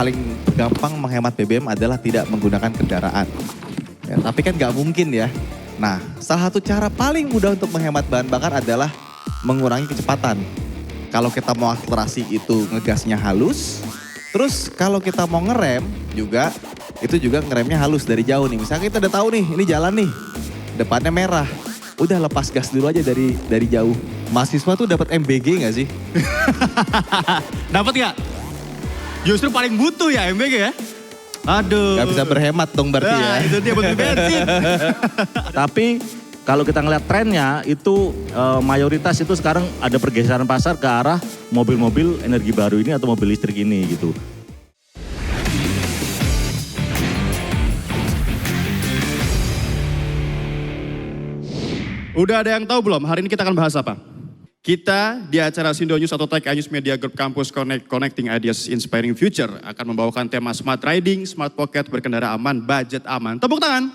paling gampang menghemat BBM adalah tidak menggunakan kendaraan. Ya, tapi kan nggak mungkin ya. Nah, salah satu cara paling mudah untuk menghemat bahan bakar adalah mengurangi kecepatan. Kalau kita mau akselerasi itu ngegasnya halus, terus kalau kita mau ngerem juga, itu juga ngeremnya halus dari jauh nih. Misalnya kita udah tahu nih, ini jalan nih, depannya merah. Udah lepas gas dulu aja dari jauh. Mahasiswa tuh dapat MBG nggak sih? Dapat nggak? Justru paling butuh ya MBG ya? Aduh. Gak bisa berhemat dong berarti ya. Itu dia butuh bensin. Tapi kalau kita ngeliat trennya itu mayoritas itu sekarang ada pergeseran pasar ke arah mobil-mobil energi baru ini atau mobil listrik ini gitu. Udah ada yang tahu belum? Hari ini kita akan bahas apa? Kita di acara Sindo News atau Tech News Media Group Campus Connect Connecting Ideas Inspiring Future akan membawakan tema Smart Riding, Smart Pocket, berkendara aman, budget aman. Tepuk tangan.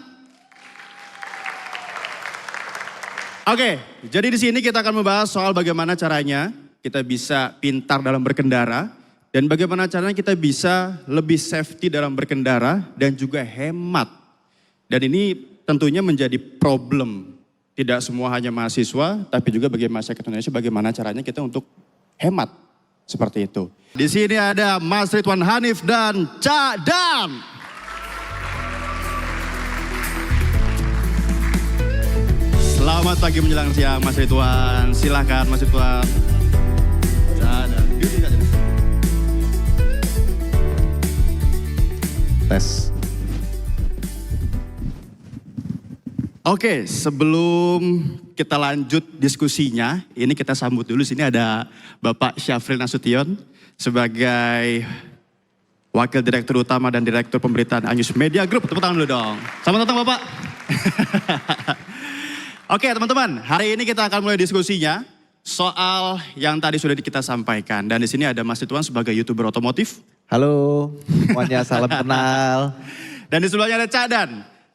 Oke, jadi di sini kita akan membahas soal bagaimana caranya kita bisa pintar dalam berkendara dan bagaimana caranya kita bisa lebih safety dalam berkendara dan juga hemat. Dan ini tentunya menjadi problem. Tidak semua hanya mahasiswa, tapi juga bagi masyarakat Indonesia bagaimana caranya kita untuk hemat seperti itu. Di sini ada Mas Ridwan Hanif dan Cak Dan. Selamat pagi menjelang siang Mas Ridwan. Silahkan Mas Ridwan. Cak Dan. Tes. Oke, sebelum kita lanjut diskusinya, ini kita sambut dulu. Sini ada Bapak Syafril Nasution sebagai Wakil Direktur Utama dan Direktur Pemberitaan Anyus Media Group. Tepuk tangan dulu dong. Selamat datang Bapak. Oke teman-teman, hari ini kita akan mulai diskusinya soal yang tadi sudah kita sampaikan. Dan di sini ada Mas Ridwan sebagai YouTuber otomotif. Halo, semuanya salam kenal. Dan di sebelahnya ada Cak Dan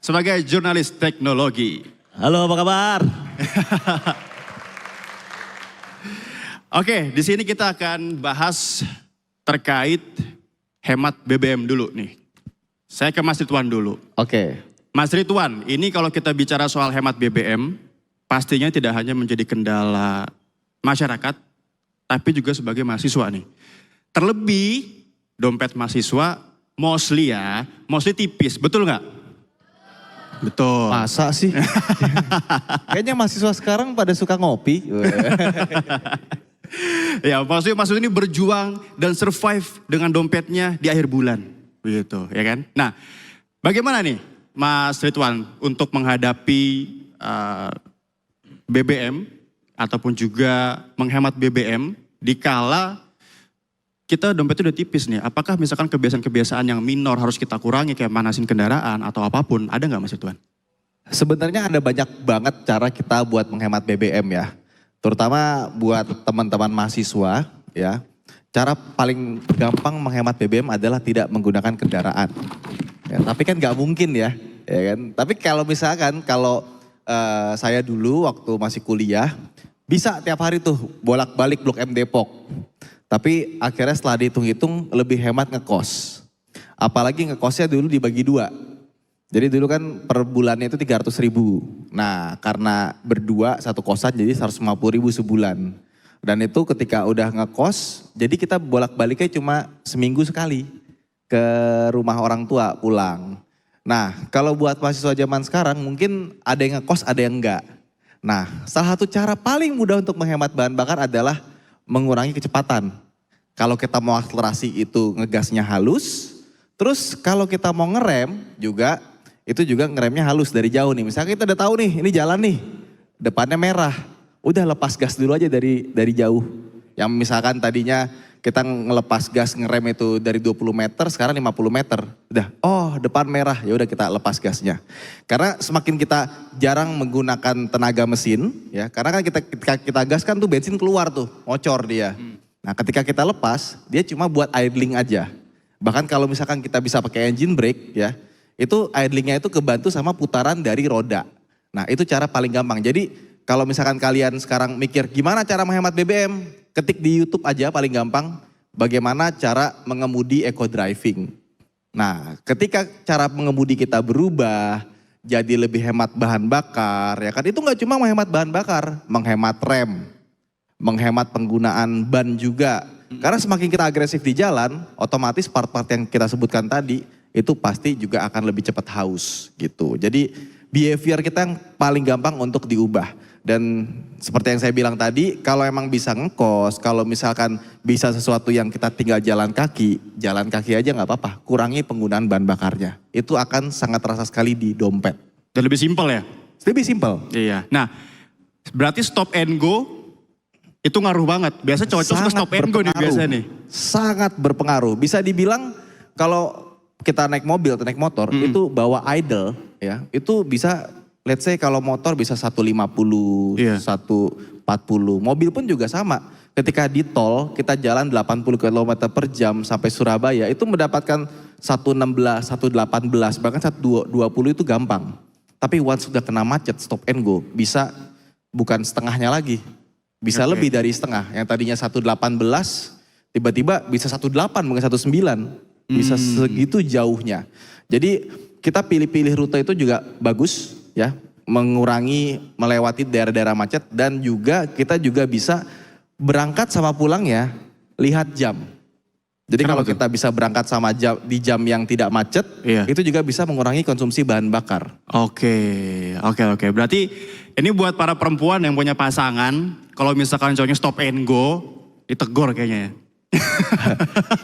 sebagai jurnalis teknologi. Halo, apa kabar? Oke, di sini kita akan bahas terkait hemat BBM dulu nih. Saya ke Mas Ridwan dulu. Oke. Mas Ridwan, ini kalau kita bicara soal hemat BBM, pastinya tidak hanya menjadi kendala masyarakat, tapi juga sebagai mahasiswa nih. Terlebih dompet mahasiswa mostly tipis, betul nggak? Betul. Masa sih? Kayaknya mahasiswa sekarang pada suka ngopi. Ya, maksudnya ini berjuang dan survive dengan dompetnya di akhir bulan. Begitu, ya kan? Nah, bagaimana nih Mas Ridwan untuk menghadapi BBM ataupun juga menghemat BBM dikala kita dompetnya udah tipis nih. Apakah misalkan kebiasaan-kebiasaan yang minor harus kita kurangi kayak manasin kendaraan atau apapun, ada nggak Mas Ridwan? Sebenarnya ada banyak banget cara kita buat menghemat BBM ya. Terutama buat teman-teman mahasiswa ya. Cara paling gampang menghemat BBM adalah tidak menggunakan kendaraan. Ya, tapi kan nggak mungkin ya kan. Tapi kalau misalkan saya dulu waktu masih kuliah bisa tiap hari tuh bolak-balik Blok M Depok. Tapi akhirnya setelah dihitung-hitung lebih hemat ngekos. Apalagi ngekosnya dulu dibagi 2. Jadi dulu kan per bulannya itu 300.000. Nah karena berdua satu kosan jadi 150.000 sebulan. Dan itu ketika udah ngekos, jadi kita bolak-baliknya cuma seminggu sekali ke rumah orang tua pulang. Nah kalau buat mahasiswa zaman sekarang mungkin ada yang ngekos ada yang enggak. Nah salah satu cara paling mudah untuk menghemat bahan bakar adalah mengurangi kecepatan. Kalau kita mau akselerasi itu ngegasnya halus, terus kalau kita mau ngerem juga, itu juga ngeremnya halus dari jauh nih. Misalnya kita udah tahu nih, ini jalan nih, depannya merah. Udah lepas gas dulu aja dari jauh. Yang misalkan tadinya kita ngelepas gas ngerem itu dari 20 meter, sekarang 50 meter. Udah, oh depan merah, ya udah kita lepas gasnya. Karena semakin kita jarang menggunakan tenaga mesin, ya karena kan kita gas kan tuh bensin keluar tuh, ngocor dia. Nah ketika kita lepas, dia cuma buat idling aja. Bahkan kalau misalkan kita bisa pakai engine brake ya, itu idlingnya itu kebantu sama putaran dari roda. Nah itu cara paling gampang. Jadi kalau misalkan kalian sekarang mikir gimana cara menghemat BBM, ketik di YouTube aja paling gampang. bagaimana cara mengemudi eco driving. Nah, ketika cara mengemudi kita berubah, jadi lebih hemat bahan bakar, ya kan? Itu nggak cuma menghemat bahan bakar, menghemat rem, menghemat penggunaan ban juga. Karena semakin kita agresif di jalan, otomatis part-part yang kita sebutkan tadi, itu pasti juga akan lebih cepat haus gitu. Jadi behavior kita yang paling gampang untuk diubah. Dan seperti yang saya bilang tadi, kalau emang bisa ngekos, kalau misalkan bisa sesuatu yang kita tinggal jalan kaki aja nggak apa-apa. Kurangi penggunaan bahan bakarnya. Itu akan sangat terasa sekali di dompet. Dan lebih simpel ya? Lebih simpel. Iya. Nah, berarti stop and go itu ngaruh banget. Biasa cowok-cowok suka stop and go nih biasa nih. Sangat berpengaruh. Bisa dibilang kalau kita naik mobil atau naik motor, itu bawa idle ya, itu bisa let's say kalau motor bisa 150, 140, mobil pun juga sama. Ketika di tol kita jalan 80 km per jam sampai Surabaya itu mendapatkan 116, 118, bahkan 120 itu gampang. Tapi once sudah kena macet stop and go bisa bukan setengahnya lagi. Bisa lebih dari setengah. Yang tadinya 118 tiba-tiba bisa 18 mungkin 19. Bisa segitu jauhnya. Jadi kita pilih-pilih rute itu juga bagus ya, mengurangi melewati daerah-daerah macet dan juga kita juga bisa berangkat sama pulang ya, lihat jam. Jadi kalau kita bisa berangkat sama di jam yang tidak macet, itu juga bisa mengurangi konsumsi bahan bakar. Oke. Berarti ini buat para perempuan yang punya pasangan, kalau misalkan cowoknya stop and go, ditegur kayaknya ya.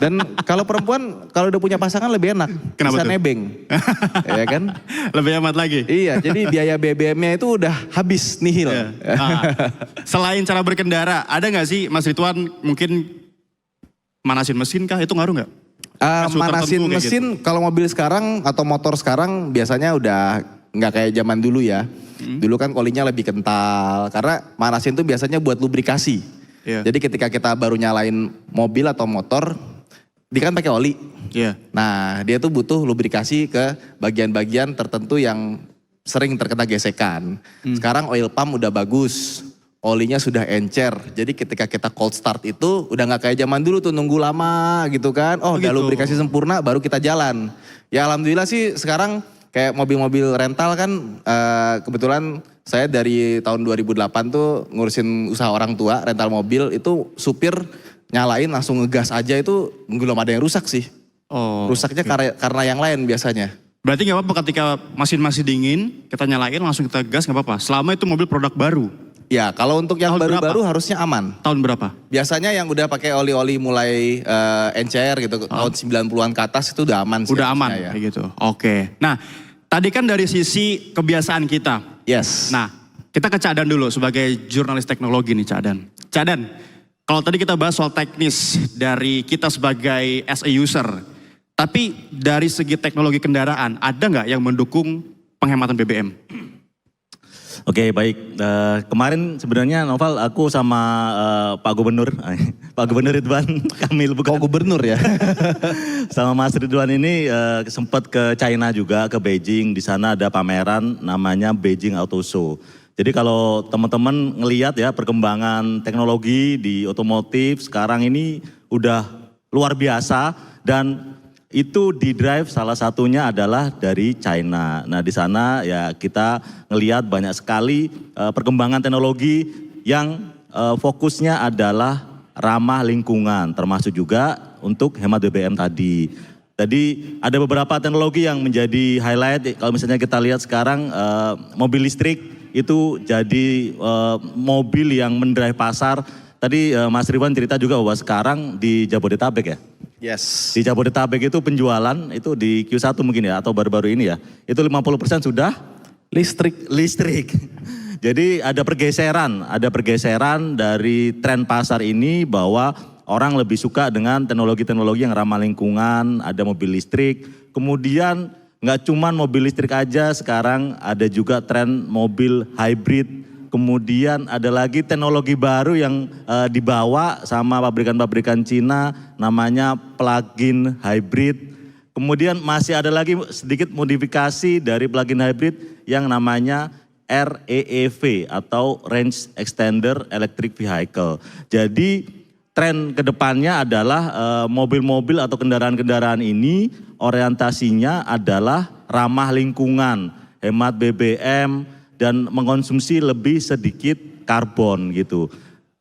Dan kalau perempuan kalau udah punya pasangan lebih enak. Kenapa bisa tuh? nebeng. Ya kan? Lebih hemat lagi. Iya, jadi biaya BBM-nya itu udah habis nihil. Nah, selain cara berkendara, ada nggak sih Mas Ridwan mungkin manasin mesin kah? Itu ngaruh nggak? Manasin mesin gitu. Kalau mobil sekarang atau motor sekarang biasanya udah nggak kayak zaman dulu ya. Dulu kan kolinya lebih kental karena manasin tuh biasanya buat lubrikasi. Jadi ketika kita baru nyalain mobil atau motor, dia kan pakai oli. Nah dia tuh butuh lubrikasi ke bagian-bagian tertentu yang sering terkena gesekan. Sekarang oil pump udah bagus, olinya sudah encer. Jadi ketika kita cold start itu udah gak kayak zaman dulu tuh nunggu lama gitu kan. Oh udah lubrikasi sempurna baru kita jalan. Ya alhamdulillah sih sekarang kayak mobil-mobil rental kan kebetulan saya dari tahun 2008 tuh ngurusin usaha orang tua rental mobil, itu supir nyalain langsung ngegas aja itu belum ada yang rusak sih. Rusaknya karena yang lain biasanya. Berarti gak apa-apa ketika mesin masih dingin kita nyalain langsung kita gas gak apa-apa selama itu mobil produk baru. Ya kalau untuk yang baru-baru harusnya aman. Tahun berapa? Biasanya yang udah pakai oli-oli mulai encer gitu tahun 90-an ke atas itu udah aman sih. Udah aman ya. Kayak gitu. Oke. Nah tadi kan dari sisi kebiasaan kita. Yes. Nah, kita ke Cadan dulu sebagai jurnalis teknologi nih Cadan. Cadan, kalau tadi kita bahas soal teknis dari kita sebagai as a user. Tapi dari segi teknologi kendaraan, ada nggak yang mendukung penghematan BBM? Oke baik, kemarin sebenarnya Noval aku sama Pak Gubernur Ridwan Kamil bukan. Kok gubernur ya? Sama Mas Ridwan ini sempat ke China juga, ke Beijing. Di sana ada pameran namanya Beijing Auto Show. Jadi kalau teman-teman ngelihat ya perkembangan teknologi di otomotif sekarang ini udah luar biasa dan itu di drive salah satunya adalah dari China. Nah di sana ya kita ngelihat banyak sekali perkembangan teknologi yang fokusnya adalah ramah lingkungan, termasuk juga untuk hemat BBM tadi. Jadi ada beberapa teknologi yang menjadi highlight. Kalau misalnya kita lihat sekarang mobil listrik itu jadi mobil yang mendrive pasar. Tadi Mas Ridwan cerita juga bahwa sekarang di Jabodetabek ya. Yes. Di Jabodetabek itu penjualan itu di Q1 mungkin ya atau baru-baru ini ya. Itu 50% sudah listrik. Jadi ada pergeseran dari tren pasar ini bahwa orang lebih suka dengan teknologi-teknologi yang ramah lingkungan, ada mobil listrik. Kemudian nggak cuman mobil listrik aja, sekarang ada juga tren mobil hybrid. Kemudian ada lagi teknologi baru yang dibawa sama pabrikan-pabrikan Cina namanya plug-in hybrid. Kemudian masih ada lagi sedikit modifikasi dari plug-in hybrid yang namanya REEV atau Range Extender Electric Vehicle. Jadi tren kedepannya adalah mobil-mobil atau kendaraan-kendaraan ini orientasinya adalah ramah lingkungan, hemat BBM, dan mengkonsumsi lebih sedikit karbon gitu.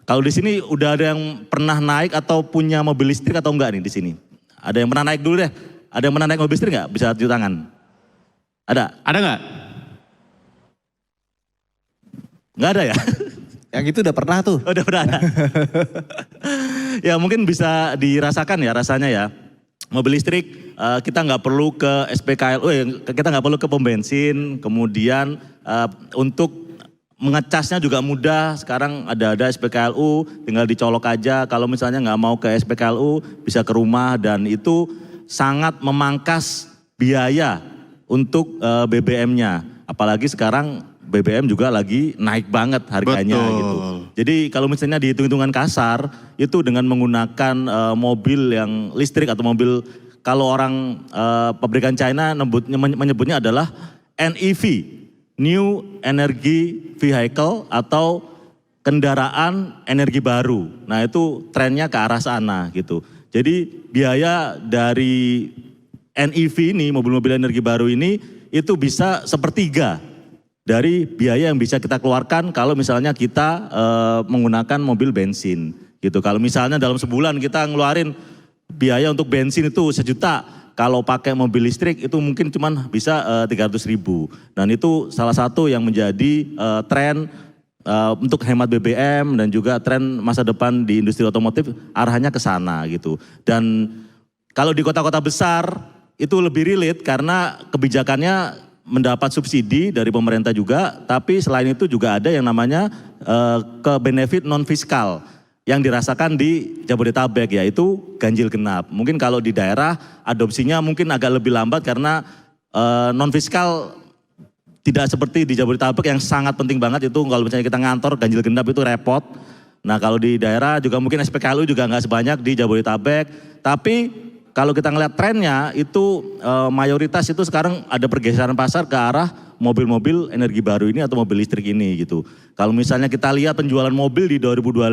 Kalau di sini udah ada yang pernah naik atau punya mobil listrik atau enggak nih di sini? Ada yang pernah naik dulu deh. Ada yang pernah naik mobil listrik enggak? Bisa tunjuk tangan. Ada? Ada nggak? Enggak ada ya? Yang itu udah pernah tuh. Udah pernah ada. Ya mungkin bisa dirasakan ya rasanya ya. Mobil listrik kita nggak perlu ke SPKLU, kita nggak perlu ke pom bensin. Kemudian untuk mengecasnya juga mudah. Sekarang ada SPKLU, tinggal dicolok aja. Kalau misalnya nggak mau ke SPKLU, bisa ke rumah dan itu sangat memangkas biaya untuk BBM-nya. Apalagi sekarang BBM juga lagi naik banget harganya. Betul. Gitu. Jadi kalau misalnya dihitung-hitungan kasar, itu dengan menggunakan mobil yang listrik atau mobil, kalau orang pabrikan China menyebutnya adalah NEV, New Energy Vehicle atau kendaraan energi baru. Nah itu trennya ke arah sana gitu. Jadi biaya dari NEV ini, mobil-mobil energi baru ini, itu bisa sepertiga dari biaya yang bisa kita keluarkan kalau misalnya kita menggunakan mobil bensin gitu. Kalau misalnya dalam sebulan kita ngeluarin biaya untuk bensin itu 1 juta, kalau pakai mobil listrik itu mungkin cuman bisa 300.000. Dan itu salah satu yang menjadi tren untuk hemat BBM dan juga tren masa depan di industri otomotif arahnya ke sana gitu. Dan kalau di kota-kota besar itu lebih relate karena kebijakannya mendapat subsidi dari pemerintah juga, tapi selain itu juga ada yang namanya ke benefit non fiskal yang dirasakan di Jabodetabek, yaitu ganjil genap. Mungkin kalau di daerah adopsinya mungkin agak lebih lambat karena non fiskal tidak seperti di Jabodetabek yang sangat penting banget itu kalau misalnya kita ngantor ganjil genap itu repot. Nah kalau di daerah juga mungkin SPKLU juga nggak sebanyak di Jabodetabek, tapi kalau kita ngeliat trennya itu mayoritas itu sekarang ada pergeseran pasar ke arah mobil-mobil energi baru ini atau mobil listrik ini gitu. Kalau misalnya kita lihat penjualan mobil di 2025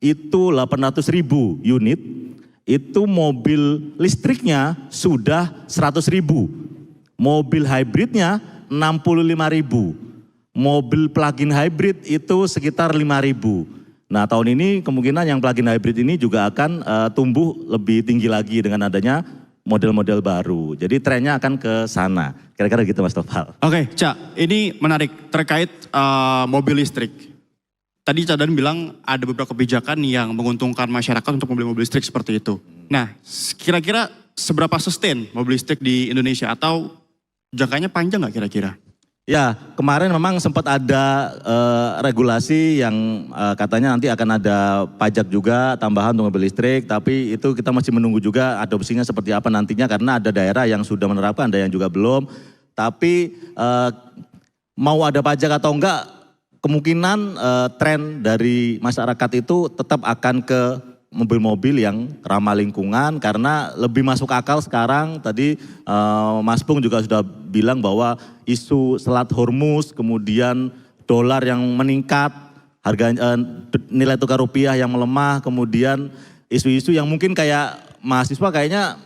itu 800.000 unit, itu mobil listriknya sudah 100.000, mobil hybridnya 65.000, mobil plug-in hybrid itu sekitar 5.000. Nah tahun ini kemungkinan yang plug-in hybrid ini juga akan tumbuh lebih tinggi lagi dengan adanya model-model baru. Jadi trennya akan ke sana. Kira-kira gitu Mas Topal. Oke, Cak, ini menarik terkait mobil listrik. Tadi Cak Dan bilang ada beberapa kebijakan yang menguntungkan masyarakat untuk membeli mobil listrik seperti itu. Nah, kira-kira seberapa sustain mobil listrik di Indonesia atau jangkanya panjang nggak kira-kira? Ya, kemarin memang sempat ada regulasi yang katanya nanti akan ada pajak juga tambahan untuk mobil listrik, tapi itu kita masih menunggu juga adopsinya seperti apa nantinya karena ada daerah yang sudah menerapkan, ada yang juga belum. Tapi mau ada pajak atau enggak, kemungkinan tren dari masyarakat itu tetap akan ke mobil-mobil yang ramah lingkungan karena lebih masuk akal sekarang. Tadi Mas Pung juga sudah bilang bahwa isu Selat Hormuz, kemudian dolar yang meningkat, harga nilai tukar rupiah yang melemah, kemudian isu-isu yang mungkin kayak mahasiswa kayaknya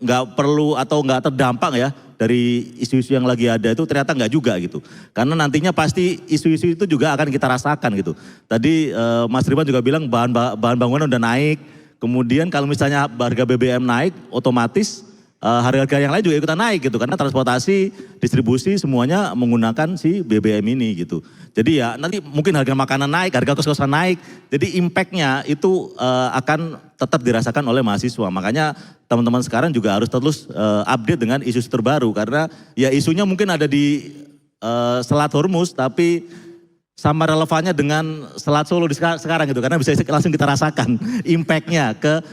nggak perlu atau nggak terdampak ya dari isu-isu yang lagi ada itu ternyata nggak juga gitu. Karena nantinya pasti isu-isu itu juga akan kita rasakan gitu. Tadi Mas Riban juga bilang bahan bangunan udah naik, kemudian kalau misalnya harga BBM naik otomatis harga-harga yang lain juga ikutan naik gitu. Karena transportasi, distribusi semuanya menggunakan si BBM ini gitu. Jadi ya nanti mungkin harga makanan naik, harga kos-kosan naik. Jadi impactnya itu akan tetap dirasakan oleh mahasiswa. Makanya teman-teman sekarang juga harus terus update dengan isu terbaru. Karena ya isunya mungkin ada di Selat Hormuz tapi sama relevannya dengan Selat Solo di sekarang gitu. Karena bisa langsung kita rasakan impactnya ke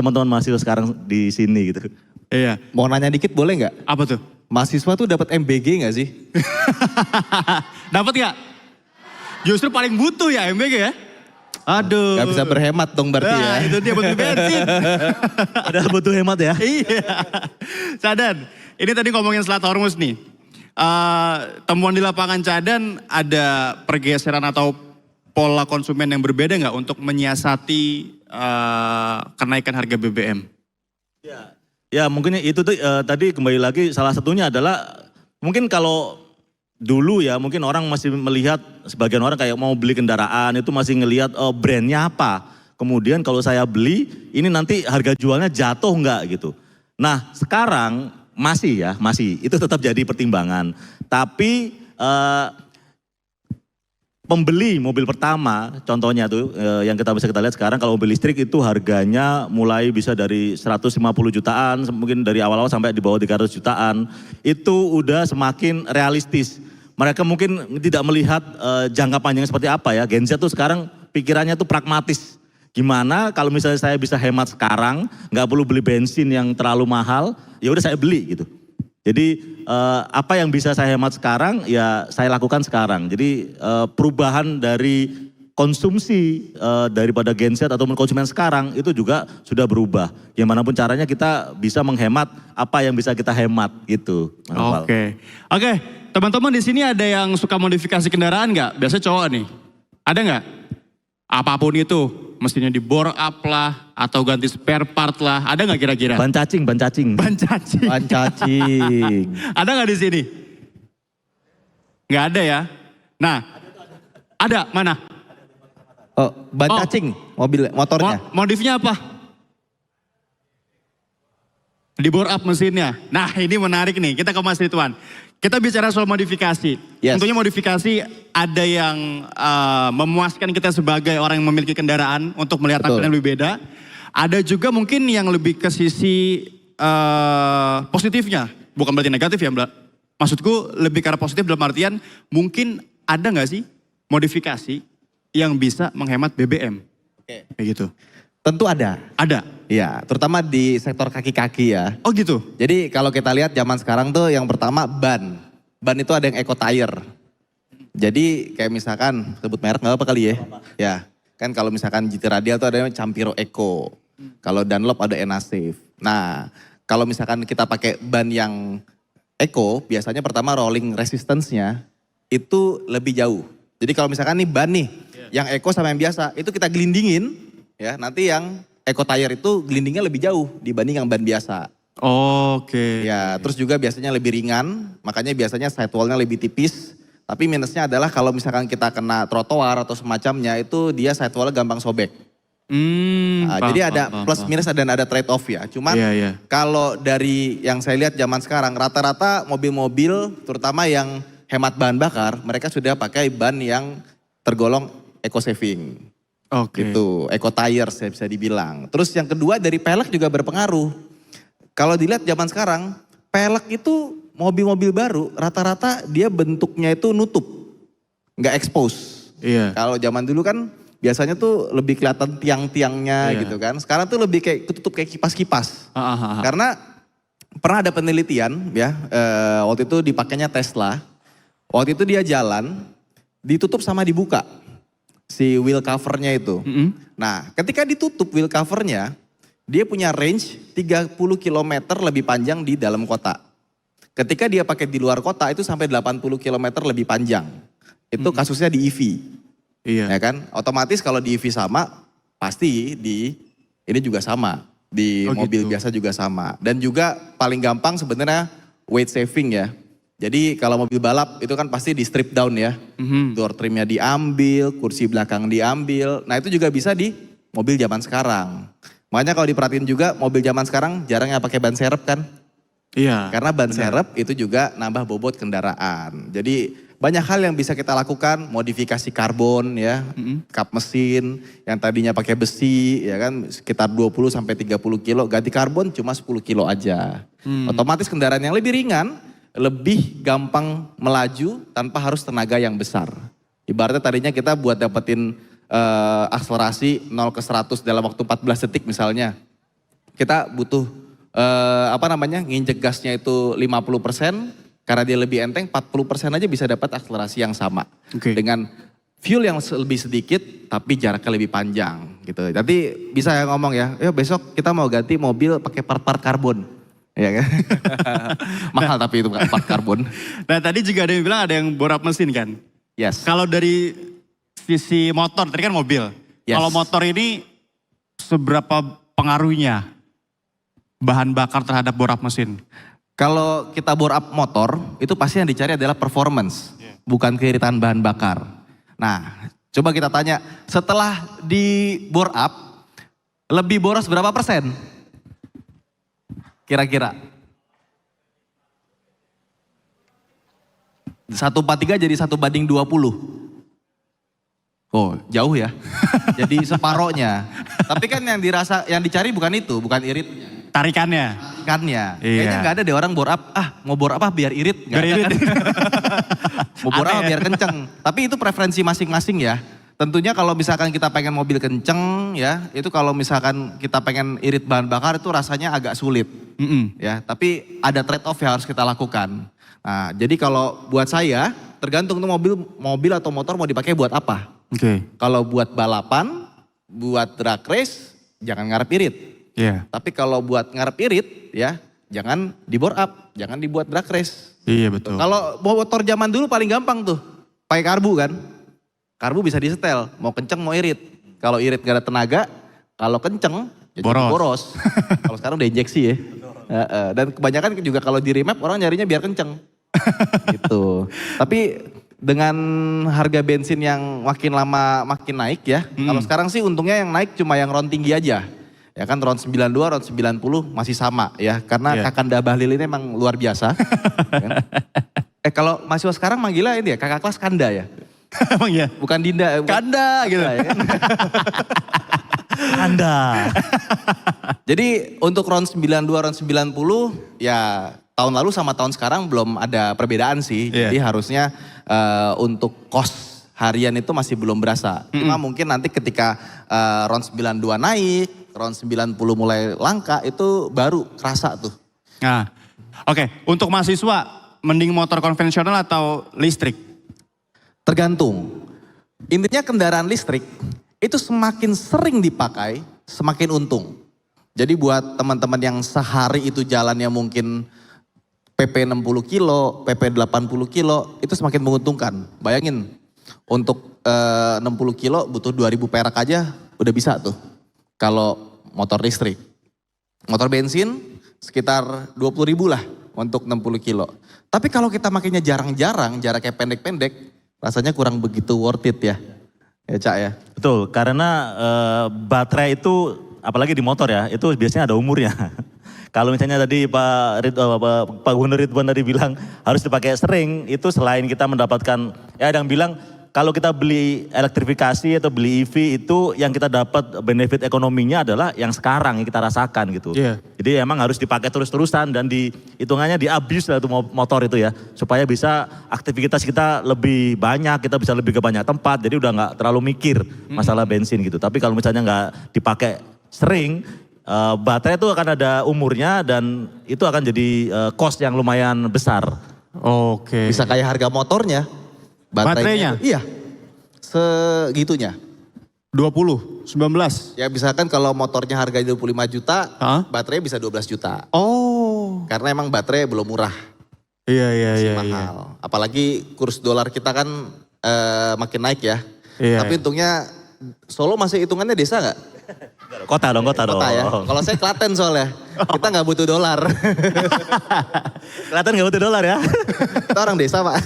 teman-teman mahasiswa sekarang di sini gitu. Iya. Mau nanya dikit boleh nggak? Apa tuh? Mahasiswa tuh dapat MBG nggak sih? Dapat ya? Justru paling butuh ya MBG ya? Aduh. Gak bisa berhemat dong berarti ya. Nah, itu dia butuh bensin. Ada butuh hemat ya. Iya. Cadan, ini tadi ngomongin Selat Hormuz nih. Temuan di lapangan Cadan ada pergeseran atau pola konsumen yang berbeda nggak untuk menyiasati kenaikan harga BBM? Ya mungkin itu tuh tadi kembali lagi salah satunya adalah mungkin kalau dulu ya mungkin orang masih melihat sebagian orang kayak mau beli kendaraan itu masih ngelihat brandnya apa. Kemudian kalau saya beli ini nanti harga jualnya jatuh enggak gitu. Nah sekarang masih itu tetap jadi pertimbangan. Tapi pembeli mobil pertama, contohnya tuh yang kita lihat sekarang kalau mobil listrik itu harganya mulai bisa dari 150 jutaan, mungkin dari awal-awal sampai di bawah 300 jutaan, itu udah semakin realistis. Mereka mungkin tidak melihat jangka panjangnya seperti apa ya, Gen Z tuh sekarang pikirannya tuh pragmatis. Gimana kalau misalnya saya bisa hemat sekarang, nggak perlu beli bensin yang terlalu mahal, ya udah saya beli gitu. Jadi apa yang bisa saya hemat sekarang ya saya lakukan sekarang. Jadi perubahan dari konsumsi daripada Gen Z ataupun konsumen sekarang itu juga sudah berubah. Gimana pun caranya kita bisa menghemat apa yang bisa kita hemat gitu. Oke, teman-teman di sini ada yang suka modifikasi kendaraan nggak? Biasanya cowok nih, ada nggak? Apapun itu, mestinya di bore up lah, atau ganti spare part lah, ada nggak kira-kira? Ban cacing. Ban cacing. Ban cacing. Ada nggak di sini? Nggak ada ya? Nah, ada mana? Oh, ban cacing motornya. Modifnya apa? Di bore up mesinnya. Nah ini menarik nih, kita ke Mas Ridwan. Kita bicara soal modifikasi. Yes. Tentunya modifikasi ada yang memuaskan kita sebagai orang yang memiliki kendaraan untuk melihat tampilan yang lebih beda. Ada juga mungkin yang lebih ke sisi positifnya. Bukan berarti negatif ya Mbak. Maksudku lebih ke arah positif dalam artian mungkin ada nggak sih modifikasi yang bisa menghemat BBM? Oke. Kayak gitu. Tentu ada. Ada? Ya, terutama di sektor kaki-kaki ya. Oh gitu? Jadi kalau kita lihat zaman sekarang tuh yang pertama ban. Ban itu ada yang eco tire. Jadi kayak misalkan, sebut merek nggak apa kali ya? Ya, kan kalau misalkan GT Radial tuh ada yang Campiro Eco. Kalau Dunlop ada Enasafe. Nah, kalau misalkan kita pakai ban yang eco, biasanya pertama rolling resistance-nya itu lebih jauh. Jadi kalau misalkan nih ban nih, yang eco sama yang biasa, itu kita gelindingin, ya nanti yang eco tire itu gelindingnya lebih jauh dibanding yang ban biasa. Oke. Ya, terus juga biasanya lebih ringan, makanya biasanya sidewall-nya lebih tipis. Tapi minusnya adalah kalau misalkan kita kena trotoar atau semacamnya, itu dia sidewall-nya gampang sobek. Jadi ada plus minus dan ada trade off ya. Cuman kalau dari yang saya lihat zaman sekarang, rata-rata mobil-mobil terutama yang hemat bahan bakar, mereka sudah pakai ban yang tergolong eco saving. Oke. Itu eco tires ya bisa dibilang. Terus yang kedua dari pelek juga berpengaruh. Kalau dilihat zaman sekarang, pelek itu mobil-mobil baru rata-rata dia bentuknya itu nutup, nggak expose. Iya. Kalau zaman dulu kan biasanya tuh lebih kelihatan tiang-tiangnya gitu kan. Sekarang tuh lebih kayak ketutup kayak kipas-kipas. Karena pernah ada penelitian ya, waktu itu dipakainya Tesla. Waktu itu dia jalan, ditutup sama dibuka si wheel covernya itu. Nah ketika ditutup wheel covernya, dia punya range 30 km lebih panjang di dalam kota. Ketika dia pakai di luar kota itu sampai 80 km lebih panjang. Itu kasusnya di EV. Iya. Ya kan? Otomatis kalau di EV sama, pasti di ini juga sama. Di mobil biasa juga sama. Dan juga paling gampang sebenarnya weight saving ya. Jadi kalau mobil balap itu kan pasti di strip down ya. Door trimnya diambil, kursi belakang diambil. Nah itu juga bisa di mobil zaman sekarang. Makanya kalau diperhatiin juga mobil zaman sekarang jarang yang pakai ban serep kan. Iya. Karena ban serep itu juga nambah bobot kendaraan. Jadi banyak hal yang bisa kita lakukan, modifikasi karbon ya, kap mesin yang tadinya pakai besi ya kan sekitar 20 sampai 30 kilo, ganti karbon cuma 10 kilo aja. Otomatis kendaraan yang lebih ringan, lebih gampang melaju tanpa harus tenaga yang besar. Ibaratnya tadinya kita buat dapetin akselerasi 0 ke 100 dalam waktu 14 detik misalnya. Kita butuh nginjek gasnya itu 50%. Karena dia lebih enteng, 40% aja bisa dapat akselerasi yang sama. Dengan fuel yang lebih sedikit, tapi jaraknya lebih panjang gitu. Nanti bisa ya ngomong ya, besok kita mau ganti mobil pakai part-part karbon. Ya kan? Mahal tapi itu part karbon. Nah tadi juga ada yang bilang ada yang bore up mesin kan? Yes. Kalau dari sisi motor, tadi kan mobil. Yes. Kalau motor ini seberapa pengaruhnya bahan bakar terhadap bore up mesin? Kalau kita bore up motor, itu pasti yang dicari adalah performance, bukan keiritan bahan bakar. Nah, coba kita tanya, setelah di bore up, lebih boros berapa persen? Kira-kira? 143 jadi 1/20. Oh, jauh ya. Jadi separohnya. Tapi kan yang dicari bukan itu, bukan iritnya. Tarikannya? Ikannya. Iya. Kayaknya nggak ada deh orang bore up, mau bore up biar irit. Nggak Biar ada irit. kan? Mau bore up Aneh ya. biar kenceng. Tapi itu preferensi masing-masing ya. Tentunya kalau misalkan kita pengen mobil kenceng ya, itu kalau misalkan kita pengen irit bahan bakar itu rasanya agak sulit. Ya, tapi ada trade off yang harus kita lakukan. Nah, jadi kalau buat saya tergantung tuh mobil atau motor mau dipakai buat apa. Oke. Kalau buat balapan, buat drag race, jangan ngarep irit. Iya. Tapi kalau buat ngarep irit ya, jangan di bore up, jangan dibuat drag race. Iya betul. Kalau motor zaman dulu paling gampang tuh, pakai karbu kan. Karbu bisa disetel, mau kenceng mau irit. Kalau irit gak ada tenaga, kalau kenceng ya jadi boros. Kalau sekarang udah injeksi ya. Dan kebanyakan juga kalau di remap orang nyarinya biar kenceng. Gitu. Tapi dengan harga bensin yang makin lama makin naik ya. Kalau sekarang sih untungnya yang naik cuma yang ron tinggi aja. Ya kan ron 92, ron 90 masih sama ya. Karena Kakanda Bahlil ini emang luar biasa. Kan? Kalau mahasiswa sekarang manggilnya ini ya, kakak kelas Kanda ya. Emang ya? Bukan Dinda. Kanda gitu. Ya kan? Anda. Jadi untuk ron 92, ron 90 ya tahun lalu sama tahun sekarang belum ada perbedaan sih. Iya. Jadi harusnya untuk kos harian itu masih belum berasa. Cuma mungkin nanti ketika ron 92 naik, ron 90 mulai langka itu baru kerasa tuh. Nah, oke. Untuk mahasiswa, mending motor konvensional atau listrik? Tergantung. Intinya kendaraan listrik itu semakin sering dipakai, semakin untung. Jadi buat teman-teman yang sehari itu jalannya mungkin PP 60 kilo, PP 80 kilo, itu semakin menguntungkan. Bayangin, untuk 60 kilo butuh 2000 perak aja udah bisa tuh. Kalau motor listrik. Motor bensin sekitar 20.000 lah untuk 60 kilo. Tapi kalau kita makainya jarang-jarang, jaraknya pendek-pendek, rasanya kurang begitu worth it ya. Ya Cak ya. Betul, karena baterai itu apalagi di motor ya, itu biasanya ada umurnya. Kalau misalnya tadi Pak Gubernur Ridwan tadi bilang harus dipakai sering, itu selain kita mendapatkan, ya ada yang bilang kalau kita beli elektrifikasi atau beli EV itu yang kita dapat benefit ekonominya adalah yang sekarang yang kita rasakan gitu. Iya. Jadi emang harus dipakai terus-terusan dan hitungannya di abuse lah itu motor itu ya. Supaya bisa aktivitas kita lebih banyak, kita bisa lebih ke banyak tempat. Jadi udah gak terlalu mikir masalah bensin gitu. Tapi kalau misalnya gak dipakai sering, baterai itu akan ada umurnya dan itu akan jadi cost yang lumayan besar. Oke. Bisa kayak harga motornya. Baterainya? Iya, segitunya. 20, 19. Ya misalkan kalau motornya harganya 25 juta, Hah? baterai bisa 12 juta. Oh. Karena emang baterai belum murah, Iya. masih mahal. Apalagi kurs dolar kita kan makin naik ya. Iya. Tapi untungnya Solo masih hitungannya desa nggak? Kota dong. Kota ya. Kalau saya Klaten soalnya, kita nggak butuh dolar. Kelihatan gak butuh dolar ya. Kita orang desa Pak.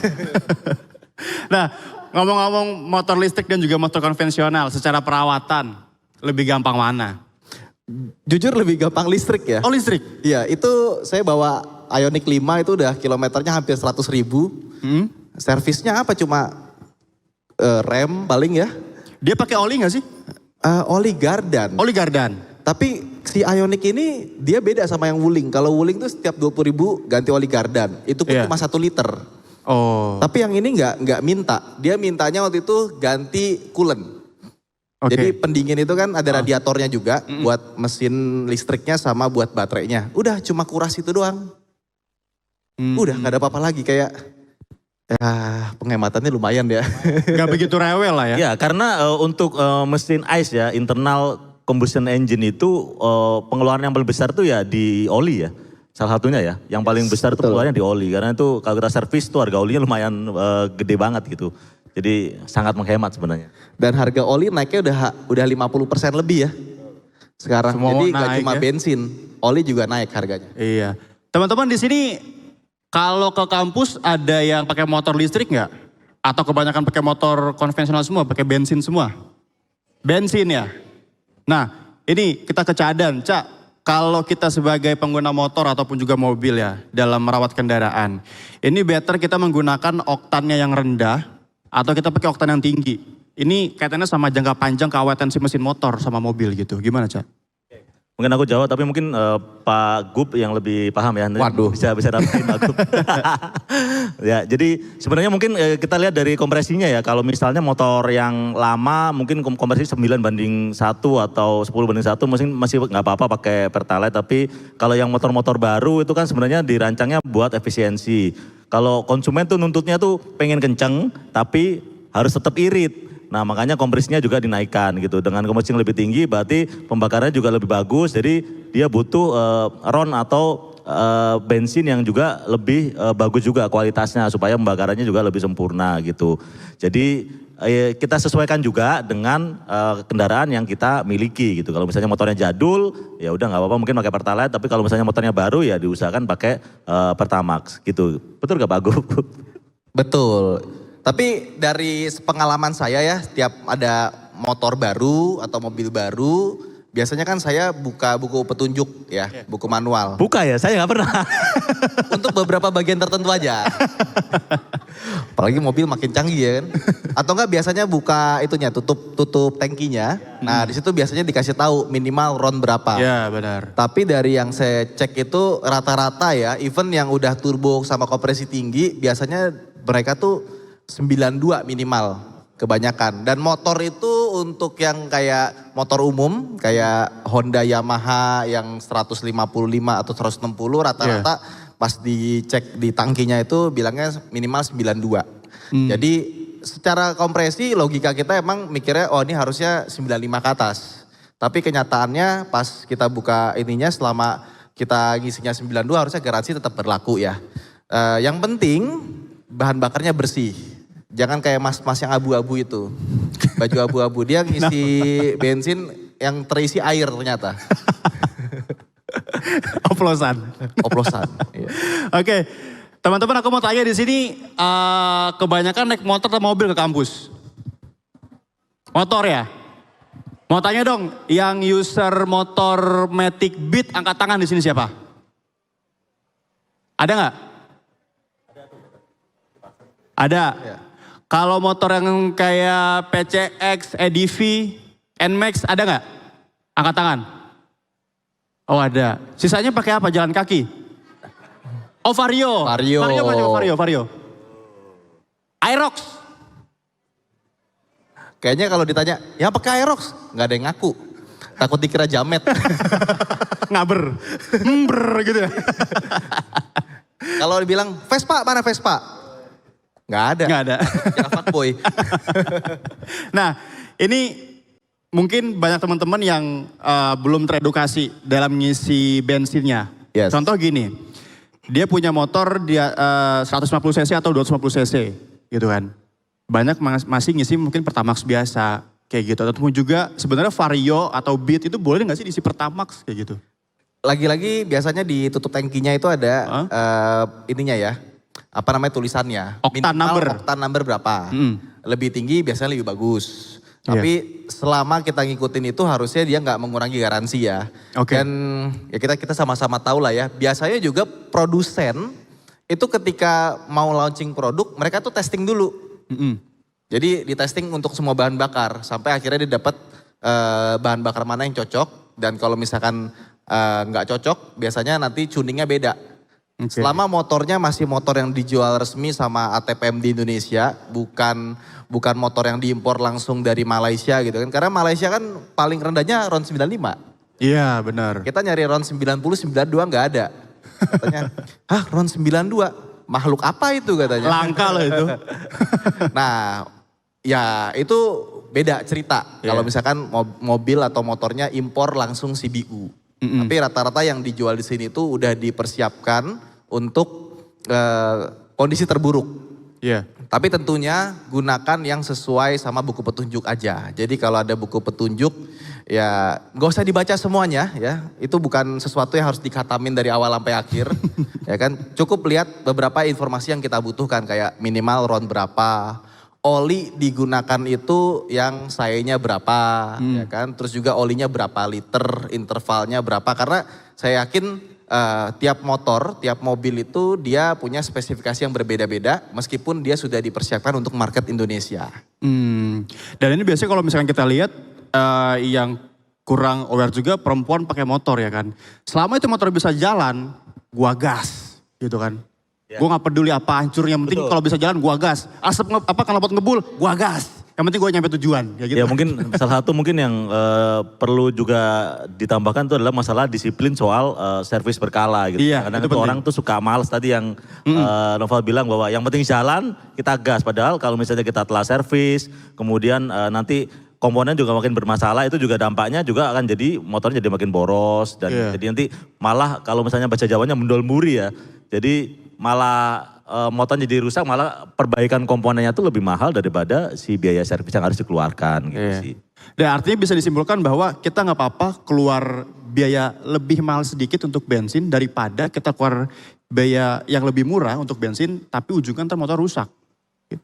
Nah, ngomong-ngomong motor listrik dan juga motor konvensional, secara perawatan lebih gampang mana? Jujur lebih gampang listrik ya. Oh listrik? Iya, itu saya bawa Ioniq 5 itu udah kilometernya hampir 100.000. Servisnya apa cuma rem paling ya. Dia pakai oli gak sih? Oli Gardan. Oli Gardan. Tapi si Ioniq ini dia beda sama yang Wuling. Kalau Wuling tuh setiap 20.000 ganti oli Gardan. Itu pun Iya. cuma 1 liter. Oh. Tapi yang ini nggak minta. Dia mintanya waktu itu ganti coolant. Oke. Jadi pendingin itu kan ada radiatornya juga buat mesin listriknya sama buat baterainya. Udah cuma kuras itu doang. Udah nggak ada apa-apa lagi kayak ya penghematannya lumayan ya. Gak begitu rewel lah ya? Ya karena untuk mesin ICE ya, internal combustion engine itu pengeluaran yang paling besar tuh ya di oli ya. Salah satunya ya, yang paling besar itu pengeluarannya di oli. Karena itu kalau kita servis tuh harga olinya lumayan gede banget gitu. Jadi sangat menghemat sebenarnya. Dan harga oli naiknya udah 50% lebih ya. sekarang. Semua Jadi nggak naik cuma ya. bensin, oli juga naik harganya. Iya. Teman-teman di sini kalau ke kampus ada yang pakai motor listrik nggak? Atau kebanyakan pakai motor konvensional semua, pakai bensin semua? Bensin ya? Nah ini kita ke Cadan. Cak, kalau kita sebagai pengguna motor ataupun juga mobil ya dalam merawat kendaraan. Ini better kita menggunakan oktannya yang rendah atau kita pakai oktan yang tinggi. Ini kaitannya sama jangka panjang keawetan si mesin motor sama mobil gitu. Gimana Cak? Mungkin aku jawab, tapi mungkin Pak Gub yang lebih paham ya. Waduh. Bisa dapetin Pak Gub. Ya, jadi sebenarnya mungkin kita lihat dari kompresinya ya. Kalau misalnya motor yang lama mungkin kompresi 9:1 atau 10:1 masih nggak apa-apa pakai Pertalite. Tapi kalau yang motor-motor baru itu kan sebenarnya dirancangnya buat efisiensi. Kalau konsumen tuh nuntutnya tuh pengen kenceng tapi harus tetap irit. Nah makanya kompresinya juga dinaikkan gitu. Dengan kompresi yang lebih tinggi berarti pembakarannya juga lebih bagus. Jadi dia butuh RON atau bensin yang juga lebih bagus juga kualitasnya. Supaya pembakarannya juga lebih sempurna gitu. Jadi kita sesuaikan juga dengan kendaraan yang kita miliki gitu. Kalau misalnya motornya jadul ya udah nggak apa-apa mungkin pakai Pertalite. Tapi kalau misalnya motornya baru ya diusahakan pakai Pertamax gitu. Betul gak Pak Gub? Betul. Tapi dari pengalaman saya ya, setiap ada motor baru atau mobil baru, biasanya kan saya buka buku petunjuk ya, buku manual. Buka ya, saya nggak pernah. Untuk beberapa bagian tertentu aja. Apalagi mobil makin canggih ya kan. Atau enggak biasanya buka itunya, tutup tangkinya. Nah di situ biasanya dikasih tahu minimal RON berapa. Ya benar. Tapi dari yang saya cek itu rata-rata ya, even yang udah turbo sama kompresi tinggi, biasanya mereka tuh 92 minimal kebanyakan. Dan motor itu untuk yang kayak motor umum, kayak Honda Yamaha yang 155 atau 160 rata-rata pas dicek di tangkinya itu bilangnya minimal 92. Jadi secara kompresi logika kita emang mikirnya oh ini harusnya 95 ke atas. Tapi kenyataannya pas kita buka ininya selama kita ngisinya 92 harusnya garansi tetap berlaku ya. Yang penting bahan bakarnya bersih. Jangan kayak mas-mas yang abu-abu itu. Baju abu-abu dia ngisi bensin yang terisi air ternyata. Oplosan. Oplosan. Iya. Oke, teman-teman aku mau tanya di sini kebanyakan naik motor atau mobil ke kampus? Motor ya? Mau tanya dong, yang user motor Matic Beat angkat tangan di sini siapa? Ada nggak? Ada. Ya. Kalau motor yang kayak PCX, EDV, NMAX ada nggak? Angkat tangan. Oh ada. Sisanya pakai apa? Jalan kaki? Oh Vario. Vario. Vario apa coba Vario? Aerox. Kayaknya kalau ditanya, ya pakai Aerox? Nggak ada yang ngaku. Takut dikira jamet. Ngaber. Gitu ya. Kalau dibilang, Vespa, mana Vespa? Nggak ada. Nggak ada. Ya fuckboy. Nah ini mungkin banyak teman-teman yang belum teredukasi dalam ngisi bensinnya. Yes. Contoh gini, dia punya motor dia 150 cc atau 250 cc gitu kan. Banyak masih ngisi mungkin Pertamax biasa kayak gitu. Ataupun juga sebenarnya Vario atau Beat itu boleh nggak sih diisi Pertamax kayak gitu? Lagi-lagi biasanya di tutup tangkinya itu ada ininya ya. Apa namanya tulisannya. Oktan number. Oktan number berapa. Lebih tinggi biasanya lebih bagus. Tapi selama kita ngikutin itu harusnya dia nggak mengurangi garansi ya. Oke. Dan ya kita sama-sama tahu lah ya. Biasanya juga produsen itu ketika mau launching produk mereka tuh testing dulu. Jadi di testing untuk semua bahan bakar. Sampai akhirnya dia dapat bahan bakar mana yang cocok. Dan kalau misalkan nggak cocok biasanya nanti tuningnya beda. Okay. Selama motornya masih motor yang dijual resmi sama ATPM di Indonesia, bukan motor yang diimpor langsung dari Malaysia gitu kan. Karena Malaysia kan paling rendahnya RON 95. Iya benar. Kita nyari RON 90, 92 nggak ada. Katanya, hah RON 92? Makhluk apa itu katanya. Langka loh itu. Nah ya itu beda cerita. Kalau misalkan mobil atau motornya impor langsung CBU. Tapi rata-rata yang dijual di sini tuh udah dipersiapkan untuk kondisi terburuk. Iya. Tapi tentunya gunakan yang sesuai sama buku petunjuk aja. Jadi kalau ada buku petunjuk ya nggak usah dibaca semuanya ya. Itu bukan sesuatu yang harus dikatamin dari awal sampai akhir. Ya kan, cukup lihat beberapa informasi yang kita butuhkan kayak minimal RON berapa, oli digunakan itu yang sayanya berapa, ya kan. Terus juga olinya berapa liter, intervalnya berapa. Karena saya yakin tiap motor, tiap mobil itu dia punya spesifikasi yang berbeda-beda meskipun dia sudah dipersiapkan untuk market Indonesia. Dan ini biasanya kalau misalkan kita lihat yang kurang aware juga perempuan pakai motor ya kan. Selama itu motor bisa jalan, gua gas gitu kan. Gua nggak peduli apa hancurnya, yang penting kalau bisa jalan gua gas. Asap knalpot ngebul, gua gas. Yang penting gue nyampe tujuan. Kayak gitu. Ya mungkin salah satu mungkin yang perlu juga ditambahkan itu adalah masalah disiplin soal servis berkala gitu. Iya, Kadang itu itu orang tuh suka males tadi yang Noval bilang bahwa yang penting jalan kita gas. Padahal kalau misalnya kita telah servis kemudian nanti komponen juga makin bermasalah itu juga dampaknya juga akan jadi motornya jadi makin boros. Dan jadi nanti malah kalau misalnya baca Jawanya mendol muri ya. Jadi malah motornya jadi rusak, malah perbaikan komponennya tuh lebih mahal daripada si biaya servis yang harus dikeluarkan gitu sih. Dan artinya bisa disimpulkan bahwa kita nggak apa-apa keluar biaya lebih mahal sedikit untuk bensin daripada kita keluar biaya yang lebih murah untuk bensin tapi ujungnya ntar motor rusak.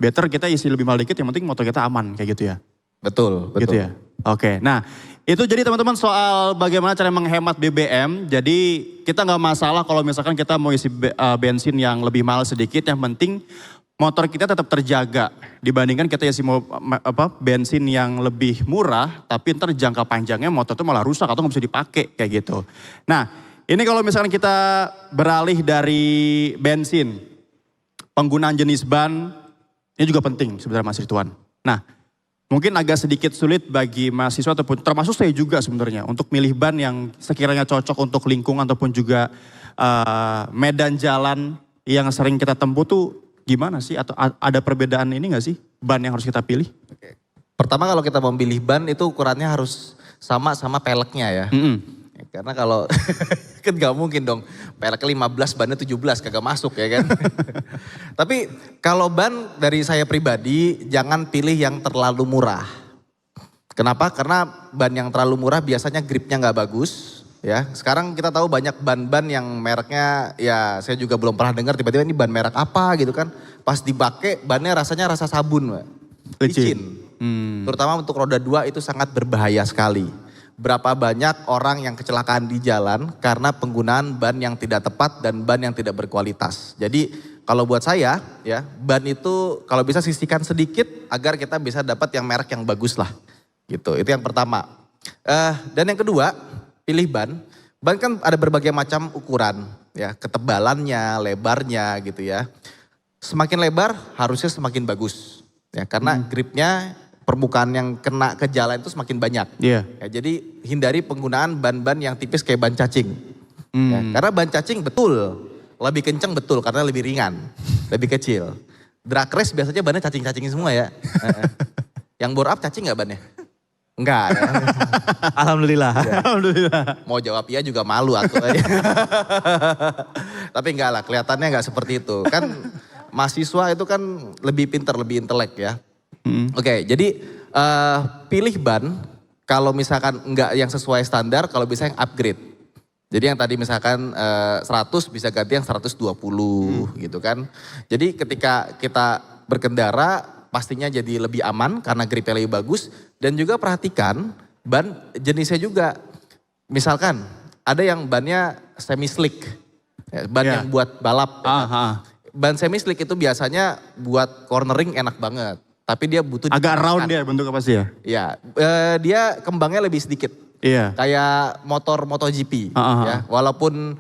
Better kita isi lebih mahal dikit, yang penting motor kita aman kayak gitu ya. Betul, betul. Gitu ya. Oke, nah itu jadi teman-teman soal bagaimana cara menghemat BBM. Jadi kita nggak masalah kalau misalkan kita mau isi bensin yang lebih mahal sedikit. Yang penting motor kita tetap terjaga. Dibandingkan kita isi bensin yang lebih murah. Tapi ntar jangka panjangnya motor itu malah rusak atau nggak bisa dipakai kayak gitu. Nah ini kalau misalkan kita beralih dari bensin. Penggunaan jenis ban ini juga penting sebenarnya Mas Ridwan. Nah mungkin agak sedikit sulit bagi mahasiswa ataupun termasuk saya juga sebenarnya untuk milih ban yang sekiranya cocok untuk lingkungan ataupun juga medan jalan yang sering kita tempuh tuh gimana sih? Atau ada perbedaan ini gak sih ban yang harus kita pilih? Oke. Pertama kalau kita memilih ban itu ukurannya harus sama peleknya ya. Karena kalau kan gak mungkin dong peleknya 15 bannya 17 kagak masuk ya kan. Tapi kalau ban dari saya pribadi jangan pilih yang terlalu murah. Kenapa? Karena ban yang terlalu murah biasanya gripnya gak bagus. Ya, sekarang kita tahu banyak ban-ban yang mereknya ya saya juga belum pernah dengar tiba-tiba ini ban merek apa gitu kan. Pas dipakai bannya rasanya rasa sabun, Mbak. Licin. Terutama untuk roda 2 itu sangat berbahaya sekali. Berapa banyak orang yang kecelakaan di jalan karena penggunaan ban yang tidak tepat dan ban yang tidak berkualitas. Jadi kalau buat saya ya ban itu kalau bisa sisihkan sedikit agar kita bisa dapat yang merek yang bagus lah. Gitu, itu yang pertama. Dan yang kedua pilih ban. Ban kan ada berbagai macam ukuran ya, ketebalannya, lebarnya gitu ya. Semakin lebar harusnya semakin bagus ya karena gripnya permukaan yang kena ke jalan itu semakin banyak. Iya. Ya, jadi hindari penggunaan ban-ban yang tipis kayak ban cacing. Ya, karena ban cacing betul, lebih kenceng betul karena lebih ringan, lebih kecil. Drag race biasanya bannya cacing-cacing semua ya. Yang bore up cacing gak bannya? Enggak ya. Alhamdulillah. Ya. Alhamdulillah. Mau jawab iya juga malu aku. Tapi enggak lah, kelihatannya enggak seperti itu. Kan mahasiswa itu kan lebih pintar, lebih intelek ya. Oke, jadi pilih ban kalau misalkan enggak yang sesuai standar, kalau bisa yang upgrade. Jadi yang tadi misalkan 100 bisa ganti yang 120 gitu kan. Jadi ketika kita berkendara pastinya jadi lebih aman karena gripnya lebih bagus. Dan juga perhatikan ban jenisnya juga. Misalkan ada yang bannya semi slick, ban yang buat balap. Ban semi slick itu biasanya buat cornering enak banget. Tapi dia butuh agak round dia bentuknya pasti ya? Iya, dia kembangnya lebih sedikit. Iya. Kayak motor MotoGP ya. Walaupun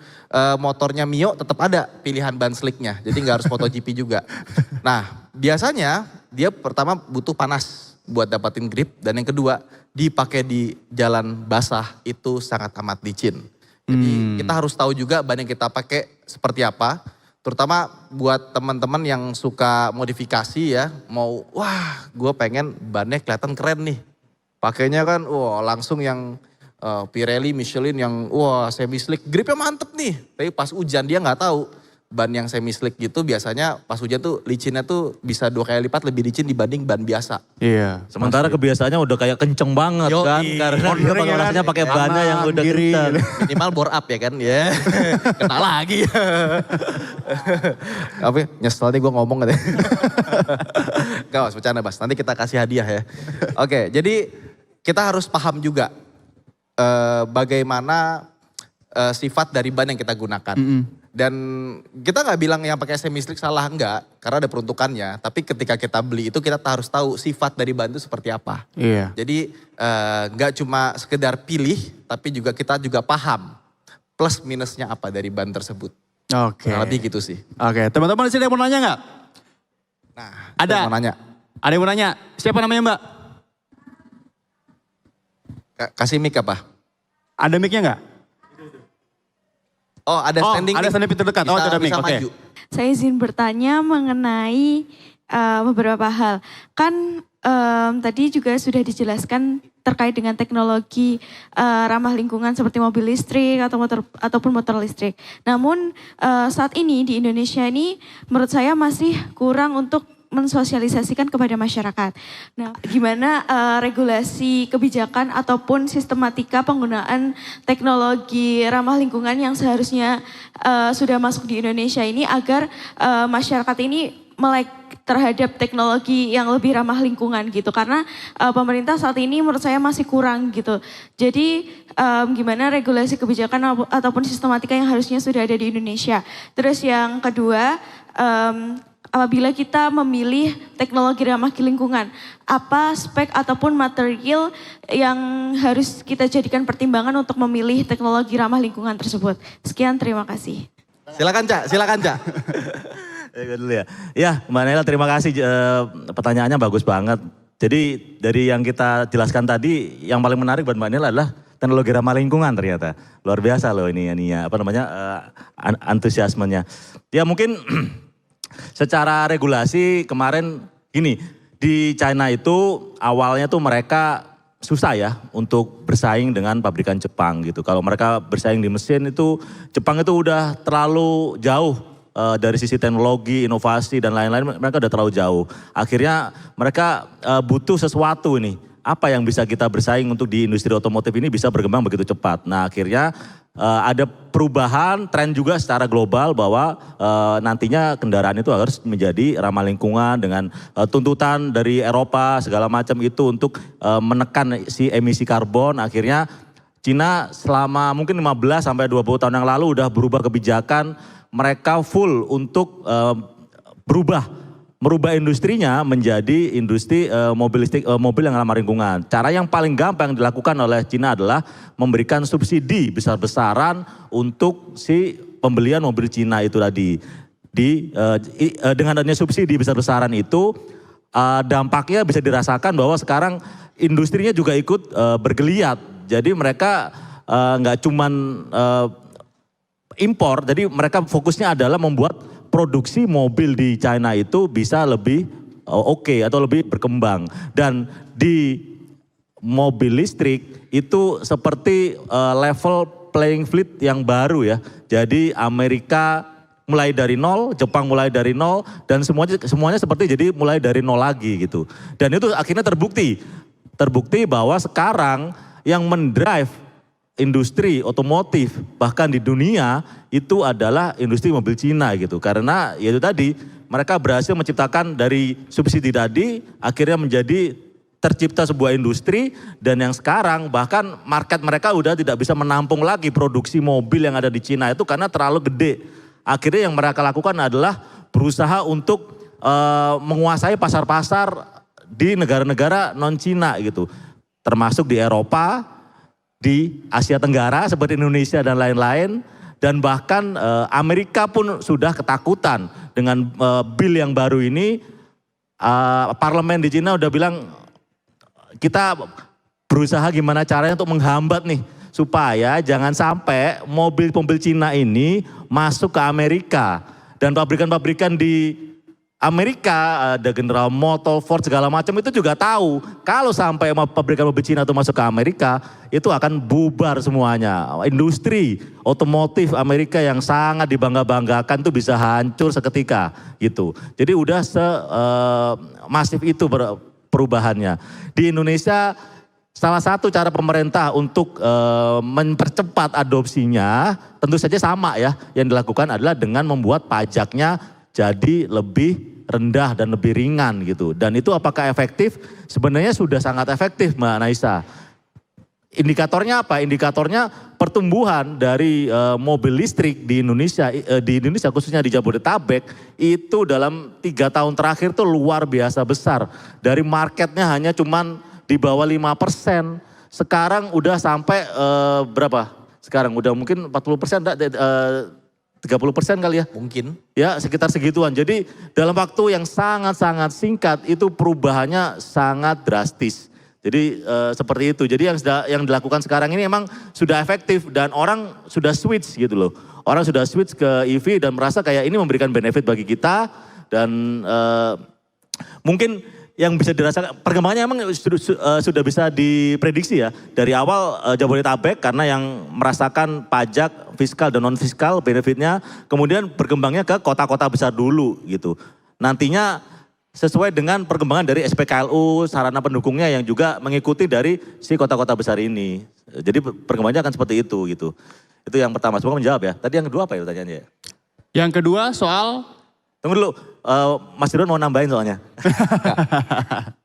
motornya Mio tetap ada pilihan ban slicknya. Jadi nggak harus MotoGP juga. Nah biasanya dia pertama butuh panas buat dapatin grip. Dan yang kedua dipakai di jalan basah itu sangat amat licin. Jadi kita harus tahu juga ban yang kita pakai seperti apa. Terutama buat teman-teman yang suka modifikasi ya, mau wah gue pengen bannya kelihatan keren nih. Pakainya kan wah langsung yang Pirelli, Michelin yang wah semi slick, gripnya mantep nih. Tapi pas hujan dia nggak tahu ban yang semi slick gitu biasanya pas hujan tuh licinnya tuh bisa 2 kali lipat lebih licin dibanding ban biasa. Iya. Sementara kebiasaannya udah kayak kenceng banget Yoi. kan. Karena dia Cornering ya pengerasnya kan, pakai bannya yang kanan, udah kiri, kenceng. Minimal bore up ya kan ya. Kena lagi. Apa ya? Nyesel nih gue ngomong katanya. Gak mas, bercanda Bas. Nanti kita kasih hadiah ya. Oke, jadi kita harus paham juga bagaimana sifat dari ban yang kita gunakan. Dan kita nggak bilang yang pakai semi slick salah, enggak. Karena ada peruntukannya. Tapi ketika kita beli itu kita harus tahu sifat dari ban itu seperti apa. Iya. Jadi nggak cuma sekedar pilih, tapi juga kita juga paham plus minusnya apa dari ban tersebut. Oke. Kurang lebih gitu sih. Oke, teman-teman di sini ada yang mau nanya nggak? Nah, Ada. saya mau nanya. Ada yang mau nanya? Siapa namanya Mbak? Kasih mic apa? Ada mic-nya nggak? Oh ada standing ada mic. standing mic terdekat. Bisa, Ada mic, bisa oke. maju. Saya izin bertanya mengenai beberapa hal. Kan tadi juga sudah dijelaskan terkait dengan teknologi ramah lingkungan seperti mobil listrik ataupun motor listrik. Namun saat ini di Indonesia ini menurut saya masih kurang untuk mensosialisasikan kepada masyarakat. Nah, gimana regulasi kebijakan ataupun sistematika penggunaan teknologi ramah lingkungan yang seharusnya sudah masuk di Indonesia ini agar masyarakat ini melek terhadap teknologi yang lebih ramah lingkungan gitu. Karena pemerintah saat ini menurut saya masih kurang gitu. Jadi gimana regulasi kebijakan ataupun sistematika yang harusnya sudah ada di Indonesia. Terus yang kedua, apabila kita memilih teknologi ramah lingkungan, apa spek ataupun material yang harus kita jadikan pertimbangan untuk memilih teknologi ramah lingkungan tersebut? Sekian, terima kasih. Silakan Cak, silakan Cak. Ya, dulu ya. Ya, Mbak Nela terima kasih, pertanyaannya bagus banget. Jadi dari yang kita jelaskan tadi, yang paling menarik buat Mbak Nela adalah teknologi ramah lingkungan ternyata. Luar biasa loh ini apa namanya, antusiasmenya. Ya mungkin secara regulasi kemarin gini, di China itu awalnya tuh mereka susah ya untuk bersaing dengan pabrikan Jepang gitu. Kalau mereka bersaing di mesin itu, Jepang itu udah terlalu jauh dari sisi teknologi, inovasi dan lain-lain, mereka udah terlalu jauh. Akhirnya mereka butuh sesuatu ini. Apa yang bisa kita bersaing untuk di industri otomotif ini bisa berkembang begitu cepat. Nah akhirnya ada perubahan tren juga secara global bahwa nantinya kendaraan itu harus menjadi ramah lingkungan dengan tuntutan dari Eropa segala macam itu untuk menekan si emisi karbon. Akhirnya Cina selama mungkin 15 sampai 20 tahun yang lalu udah berubah kebijakan, mereka full untuk merubah industrinya menjadi industri mobil yang ramah lingkungan. Cara yang paling gampang yang dilakukan oleh Cina adalah memberikan subsidi besar-besaran untuk si pembelian mobil Cina itu tadi. Dengan adanya subsidi besar-besaran itu, dampaknya bisa dirasakan bahwa sekarang industrinya juga ikut bergeliat. Jadi mereka nggak cuman impor, jadi mereka fokusnya adalah membuat produksi mobil di China itu bisa lebih oke atau lebih berkembang. Dan di mobil listrik itu seperti level playing field yang baru ya. Jadi Amerika mulai dari nol, Jepang mulai dari nol, dan semuanya seperti jadi mulai dari nol lagi gitu. Dan itu akhirnya terbukti bahwa sekarang yang mendrive industri otomotif bahkan di dunia itu adalah industri mobil Cina gitu. Karena ya itu tadi mereka berhasil menciptakan dari subsidi tadi akhirnya menjadi tercipta sebuah industri, dan yang sekarang bahkan market mereka udah tidak bisa menampung lagi produksi mobil yang ada di Cina itu karena terlalu gede. Akhirnya yang mereka lakukan adalah berusaha untuk menguasai pasar-pasar di negara-negara non Cina gitu. Termasuk di Eropa, di Asia Tenggara seperti Indonesia dan lain-lain, dan bahkan Amerika pun sudah ketakutan dengan bill yang baru ini. Parlemen di Cina udah bilang kita berusaha gimana caranya untuk menghambat nih supaya jangan sampai mobil-mobil Cina ini masuk ke Amerika, dan pabrikan-pabrikan di Amerika, ada General Motors, Ford segala macam itu juga tahu kalau sampai pabrikan mobil Cina itu masuk ke Amerika itu akan bubar semuanya. Industri otomotif Amerika yang sangat dibangga-banggakan itu bisa hancur seketika gitu. Jadi udah masif itu perubahannya. Di Indonesia salah satu cara pemerintah untuk mempercepat adopsinya tentu saja sama ya. Yang dilakukan adalah dengan membuat pajaknya jadi lebih rendah dan lebih ringan gitu. Dan itu apakah efektif? Sebenarnya sudah sangat efektif Mbak Naisa. Indikatornya apa? Indikatornya pertumbuhan dari mobil listrik di Indonesia khususnya di Jabodetabek itu dalam 3 tahun terakhir tuh luar biasa besar. Dari marketnya hanya cuman di bawah 5%. Sekarang udah sampai berapa? Sekarang udah mungkin 40%, 30% kali ya? Mungkin. Ya sekitar segituan. Jadi dalam waktu yang sangat-sangat singkat itu perubahannya sangat drastis. Jadi seperti itu. Jadi yang dilakukan sekarang ini memang sudah efektif dan orang sudah switch gitu loh. Orang sudah switch ke EV dan merasa kayak ini memberikan benefit bagi kita dan mungkin yang bisa dirasakan perkembangannya emang sudah bisa diprediksi ya dari awal Jabodetabek karena yang merasakan pajak fiskal dan non fiskal benefitnya kemudian berkembangnya ke kota-kota besar dulu gitu. Nantinya sesuai dengan perkembangan dari SPKLU sarana pendukungnya yang juga mengikuti dari si kota-kota besar ini. Jadi perkembangannya akan seperti itu gitu. Itu yang pertama, semoga menjawab ya. Tadi yang kedua apa ya pertanyaannya? Yang kedua soal... Tunggu dulu, Mas Ridwan mau nambahin soalnya.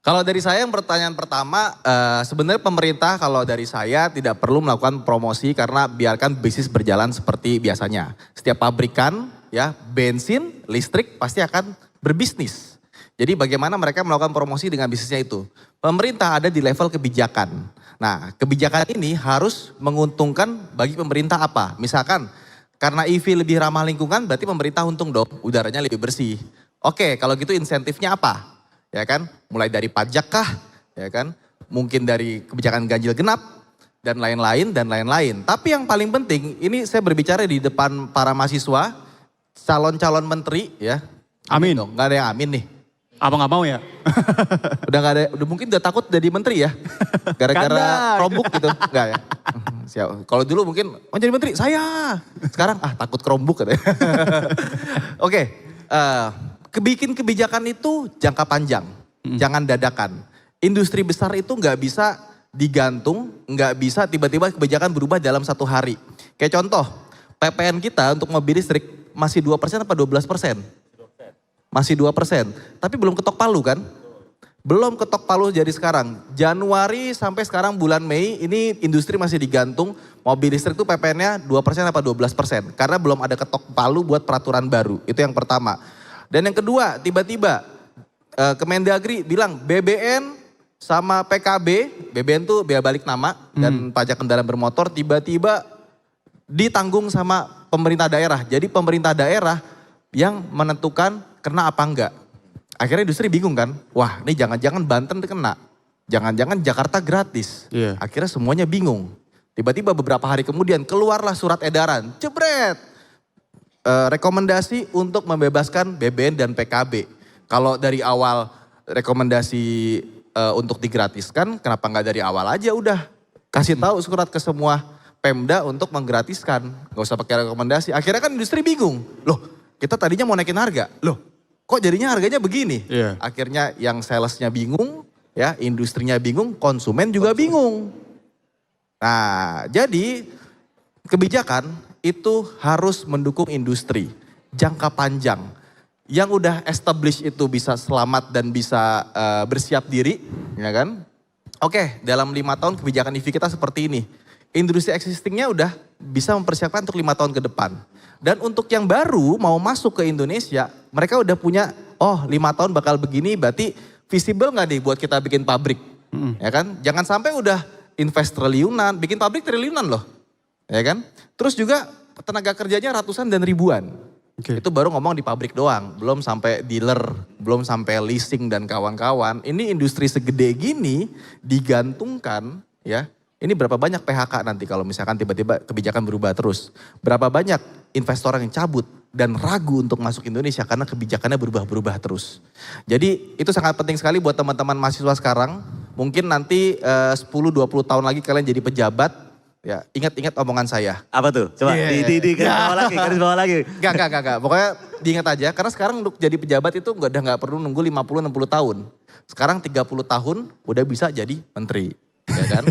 Kalau dari saya yang pertanyaan pertama, sebenarnya pemerintah kalau dari saya tidak perlu melakukan promosi karena biarkan bisnis berjalan seperti biasanya. Setiap pabrikan ya bensin, listrik pasti akan berbisnis. Jadi bagaimana mereka melakukan promosi dengan bisnisnya itu. Pemerintah ada di level kebijakan. Nah kebijakan ini harus menguntungkan bagi pemerintah apa? Misalkan karena EV lebih ramah lingkungan berarti pemerintah untung dong, udaranya lebih bersih. Oke, kalau gitu insentifnya apa? Ya kan, mulai dari pajak kah? Ya kan, mungkin dari kebijakan ganjil genap dan lain-lain dan lain-lain. Tapi yang paling penting, ini saya berbicara di depan para mahasiswa, calon-calon menteri ya. Amin. Dong, gak ada yang amin nih. Apa nggak mau ya? Udah gak ada, mungkin udah takut jadi menteri ya? Gara-gara Chromebook gitu, enggak ya? Siap. Kalau dulu mungkin, oh jadi menteri, saya. Sekarang, takut Chromebook katanya. Oke, bikin kebijakan itu jangka panjang, jangan dadakan. Industri besar itu nggak bisa digantung, nggak bisa tiba-tiba kebijakan berubah dalam 1 hari. Kayak contoh, PPN kita untuk mobil listrik masih 2% apa 12%? Masih 2%, tapi belum ketok palu kan? Belum ketok palu jadi sekarang. Januari sampai sekarang bulan Mei ini industri masih digantung. Mobil listrik itu PPN-nya 2% apa 12%. Karena belum ada ketok palu buat peraturan baru. Itu yang pertama. Dan yang kedua tiba-tiba Kemendagri bilang BBN sama PKB. BBN tuh biaya balik nama dan pajak kendaraan bermotor tiba-tiba ditanggung sama pemerintah daerah. Jadi pemerintah daerah yang menentukan kena apa enggak. Akhirnya industri bingung kan, wah ini jangan-jangan Banten kena, jangan-jangan Jakarta gratis. Iya. Akhirnya semuanya bingung. Tiba-tiba beberapa hari kemudian keluarlah surat edaran, jebret. Rekomendasi untuk membebaskan BBN dan PKB. Kalau dari awal rekomendasi untuk digratiskan, kenapa nggak dari awal aja udah. Kasih tahu surat ke semua Pemda untuk menggratiskan, nggak usah pakai rekomendasi. Akhirnya kan industri bingung, loh kita tadinya mau naikin harga, loh kok jadinya harganya begini? Iya. Akhirnya yang salesnya bingung, ya industrinya bingung, konsumen juga bingung. Nah jadi kebijakan itu harus mendukung industri jangka panjang. Yang udah established itu bisa selamat dan bisa bersiap diri, ya kan? Oke, dalam 5 tahun kebijakan EV kita seperti ini. Industri existingnya udah bisa mempersiapkan untuk 5 tahun ke depan. Dan untuk yang baru mau masuk ke Indonesia, mereka udah punya, 5 tahun bakal begini, berarti visible nggak nih buat kita bikin pabrik, ya kan? Jangan sampai udah invest triliunan, bikin pabrik triliunan loh, ya kan? Terus juga tenaga kerjanya ratusan dan ribuan. Okay. Itu baru ngomong di pabrik doang, belum sampai dealer, belum sampai leasing dan kawan-kawan. Ini industri segede gini digantungkan, ya. ini berapa banyak PHK nanti kalau misalkan tiba-tiba kebijakan berubah terus. Berapa banyak investor yang cabut dan ragu untuk masuk Indonesia karena kebijakannya berubah-berubah terus. Jadi itu sangat penting sekali buat teman-teman mahasiswa sekarang. Mungkin nanti 10-20 tahun lagi kalian jadi pejabat. Ya, ingat-ingat omongan saya. Apa tuh? Coba di garis bawah lagi. Enggak. Pokoknya diingat aja. Karena sekarang untuk jadi pejabat itu udah nggak perlu nunggu 50-60 tahun. Sekarang 30 tahun udah bisa jadi menteri. Ya kan?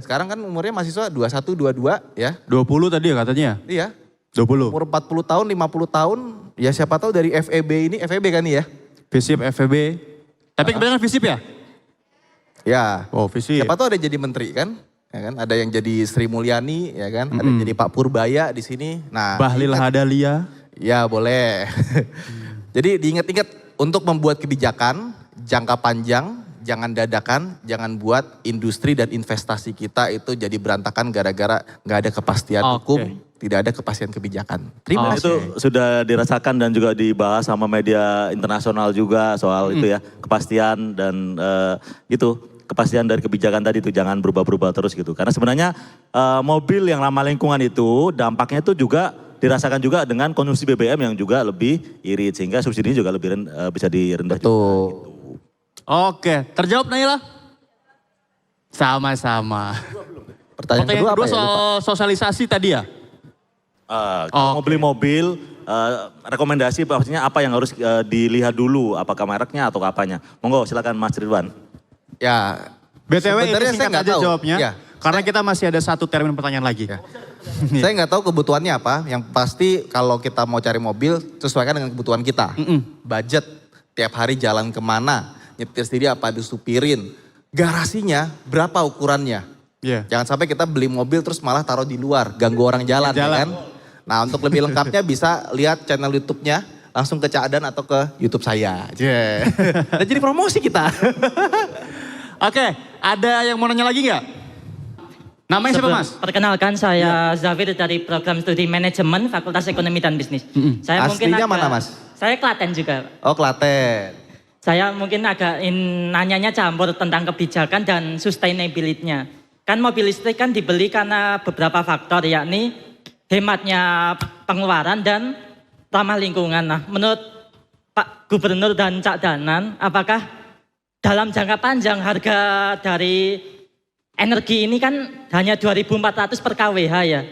Sekarang kan umurnya mahasiswa 21, 22 ya. 20 tadi ya katanya? Iya. 20. Umur 40 tahun, 50 tahun. Ya siapa tahu dari FEB ini, FEB kan nih ya? Visip, FEB. Tapi kebanyakan Visip ya? Ya. Oh, Visip. Siapa tahu ada jadi menteri kan? Ya kan? Ada yang jadi Sri Mulyani ya kan? Ada yang jadi Pak Purbaya di sini. Nah, Bahlil Hadalia. Ya boleh. Jadi diingat-ingat untuk membuat kebijakan jangka panjang, jangan dadakan, jangan buat industri dan investasi kita itu jadi berantakan gara-gara nggak ada kepastian hukum, tidak ada kepastian kebijakan. Terima kasih. Itu sudah dirasakan dan juga dibahas sama media internasional juga soal itu ya, kepastian dan kepastian dari kebijakan tadi itu jangan berubah-berubah terus gitu. Karena sebenarnya mobil yang ramah lingkungan itu dampaknya itu juga dirasakan juga dengan konsumsi BBM yang juga lebih irit sehingga subsidinya juga lebih bisa direndah juga. Gitu. Oke, terjawab Naila? Sama-sama. Pertanyaan yang kedua kedua apa ya? soal sosialisasi tadi ya? Mau beli mobil, rekomendasi maksudnya apa yang harus dilihat dulu, apakah mereknya atau apanya. Monggo silakan Mas Ridwan. Ya, BTW ini sebenarnya saya singkat nggak aja tahu. jawabnya, Ya. karena kita masih ada satu termin pertanyaan lagi. Ya. Saya nggak tahu kebutuhannya apa. Yang pasti kalau kita mau cari mobil sesuaikan dengan kebutuhan kita. Budget, tiap hari jalan kemana, nyetir sendiri apa disupirin. Garasinya berapa ukurannya. Iya. Jangan sampai kita beli mobil terus malah taruh di luar, ganggu orang jalan. Ya kan. Nah untuk lebih lengkapnya bisa lihat channel YouTube-nya. Langsung ke Cak Adan atau ke YouTube saya. Dan jadi promosi kita. Oke, ada yang mau nanya lagi nggak? Namanya siapa Mas? Perkenalkan saya Zafir dari program studi manajemen Fakultas Ekonomi dan Bisnis. Saya Aslinya mana, Mas? Saya Klaten juga. Oh Klaten. Saya mungkin agak nanyanya campur tentang kebijakan dan sustainability-nya. Kan mobil listrik kan dibeli karena beberapa faktor yakni hematnya pengeluaran dan ramah lingkungan. Nah, menurut Pak Gubernur dan Cak Danan, apakah dalam jangka panjang harga dari energi ini kan hanya 2.400 per kWh ya?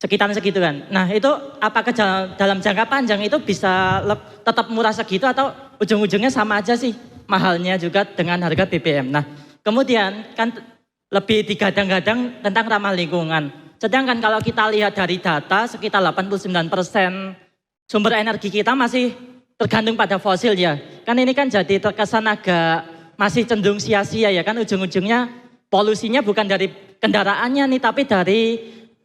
Sekitar segitu kan. Nah, itu apakah dalam jangka panjang itu bisa tetap murah segitu atau ujung-ujungnya sama aja sih mahalnya juga dengan harga BBM. Nah, kemudian kan lebih digadang-gadang tentang ramah lingkungan. Sedangkan kalau kita lihat dari data sekitar 89% sumber energi kita masih tergantung pada fosil ya. Kan ini kan jadi terkesan agak masih cenderung sia-sia ya kan ujung-ujungnya polusinya bukan dari kendaraannya nih tapi dari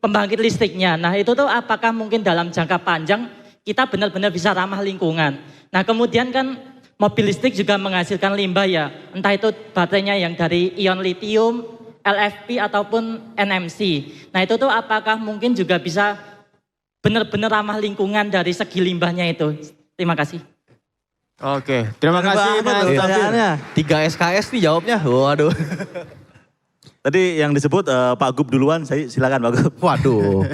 pembangkit listriknya. Nah itu tuh apakah mungkin dalam jangka panjang kita benar-benar bisa ramah lingkungan. Nah kemudian kan mobil listrik juga menghasilkan limbah ya. Entah itu baterainya yang dari ion litium, LFP ataupun NMC. Nah itu tuh apakah mungkin juga bisa benar-benar ramah lingkungan dari segi limbahnya itu. Terima kasih. Oke, terima kasih Mas Zafir. Pertanyaannya. 3 SKS nih jawabnya. Waduh. Tadi yang disebut Pak Gub duluan, saya silakan Pak Gub. Waduh.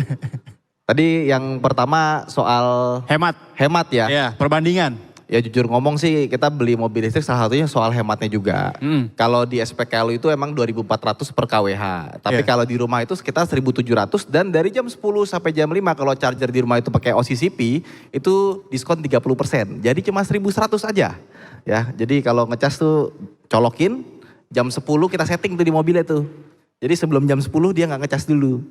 Tadi yang pertama soal hemat ya. Iya, perbandingan. Ya jujur ngomong sih kita beli mobil listrik salah satunya soal hematnya juga. Kalau di SPKLU itu emang 2.400 per kWh. Tapi kalau di rumah itu sekitar 1.700 dan dari jam 10 sampai jam 5 kalau charger di rumah itu pakai OCCP itu diskon 30%. Jadi cuma 1.100 aja. Ya, jadi kalau ngecas tuh colokin jam 10 kita setting tuh di mobilnya tuh. Jadi sebelum jam 10 dia nggak ngecas dulu.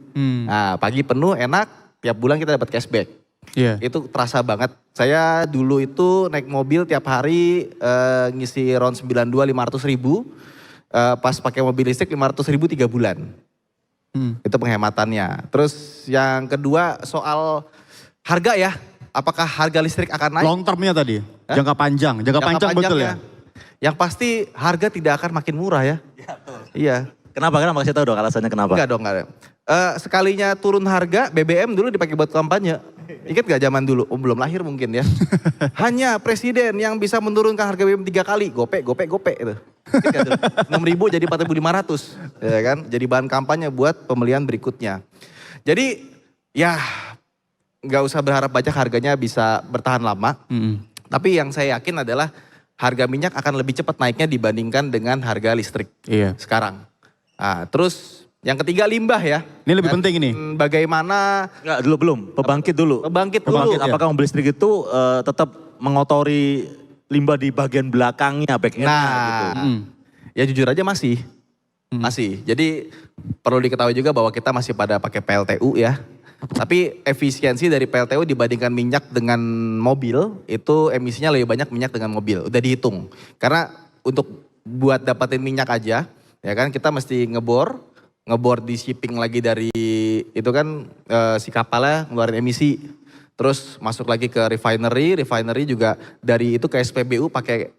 Nah, pagi penuh enak, tiap bulan kita dapat cashback. Iya. Itu terasa banget. Saya dulu itu naik mobil tiap hari ngisi round 92 500 ribu. Pas pakai mobil listrik 500 ribu 3 bulan. Itu penghematannya. Terus yang kedua soal harga ya. Apakah harga listrik akan naik? Long termnya tadi, jangka panjang. Jangka panjang betul ya? Yang pasti harga tidak akan makin murah ya. Iya betul. Iya. Kenapa? Kasih tahu dong alasannya kenapa? Enggak dong, enggak ada. Sekalinya turun harga, BBM dulu dipakai buat kampanye. Ingat gak zaman dulu? Oh, belum lahir mungkin ya. Hanya presiden yang bisa menurunkan harga BBM 3 kali. Gope itu. 6.000 jadi 4.500. Ya kan? Jadi bahan kampanye buat pembelian berikutnya. Jadi ya nggak usah berharap banyak harganya bisa bertahan lama. Tapi yang saya yakin adalah harga minyak akan lebih cepat naiknya dibandingkan dengan harga listrik sekarang. Nah, terus yang ketiga limbah ya. Ini lebih penting ini. Bagaimana? Enggak, belum. Pembangkit dulu. Pembangkit dulu. Apakah mobil listrik itu tetap mengotori limbah di bagian belakangnya, back end-nya gitu? Ya jujur aja masih. Masih. Jadi perlu diketahui juga bahwa kita masih pada pakai PLTU ya. Tapi efisiensi dari PLTU dibandingkan minyak dengan mobil, itu emisinya lebih banyak minyak dengan mobil. Udah dihitung. Karena untuk buat dapatin minyak aja, ya kan kita mesti ngebor di shipping lagi dari itu kan si kapalnya ngeluarin emisi. Terus masuk lagi ke refinery juga dari itu ke SPBU pakai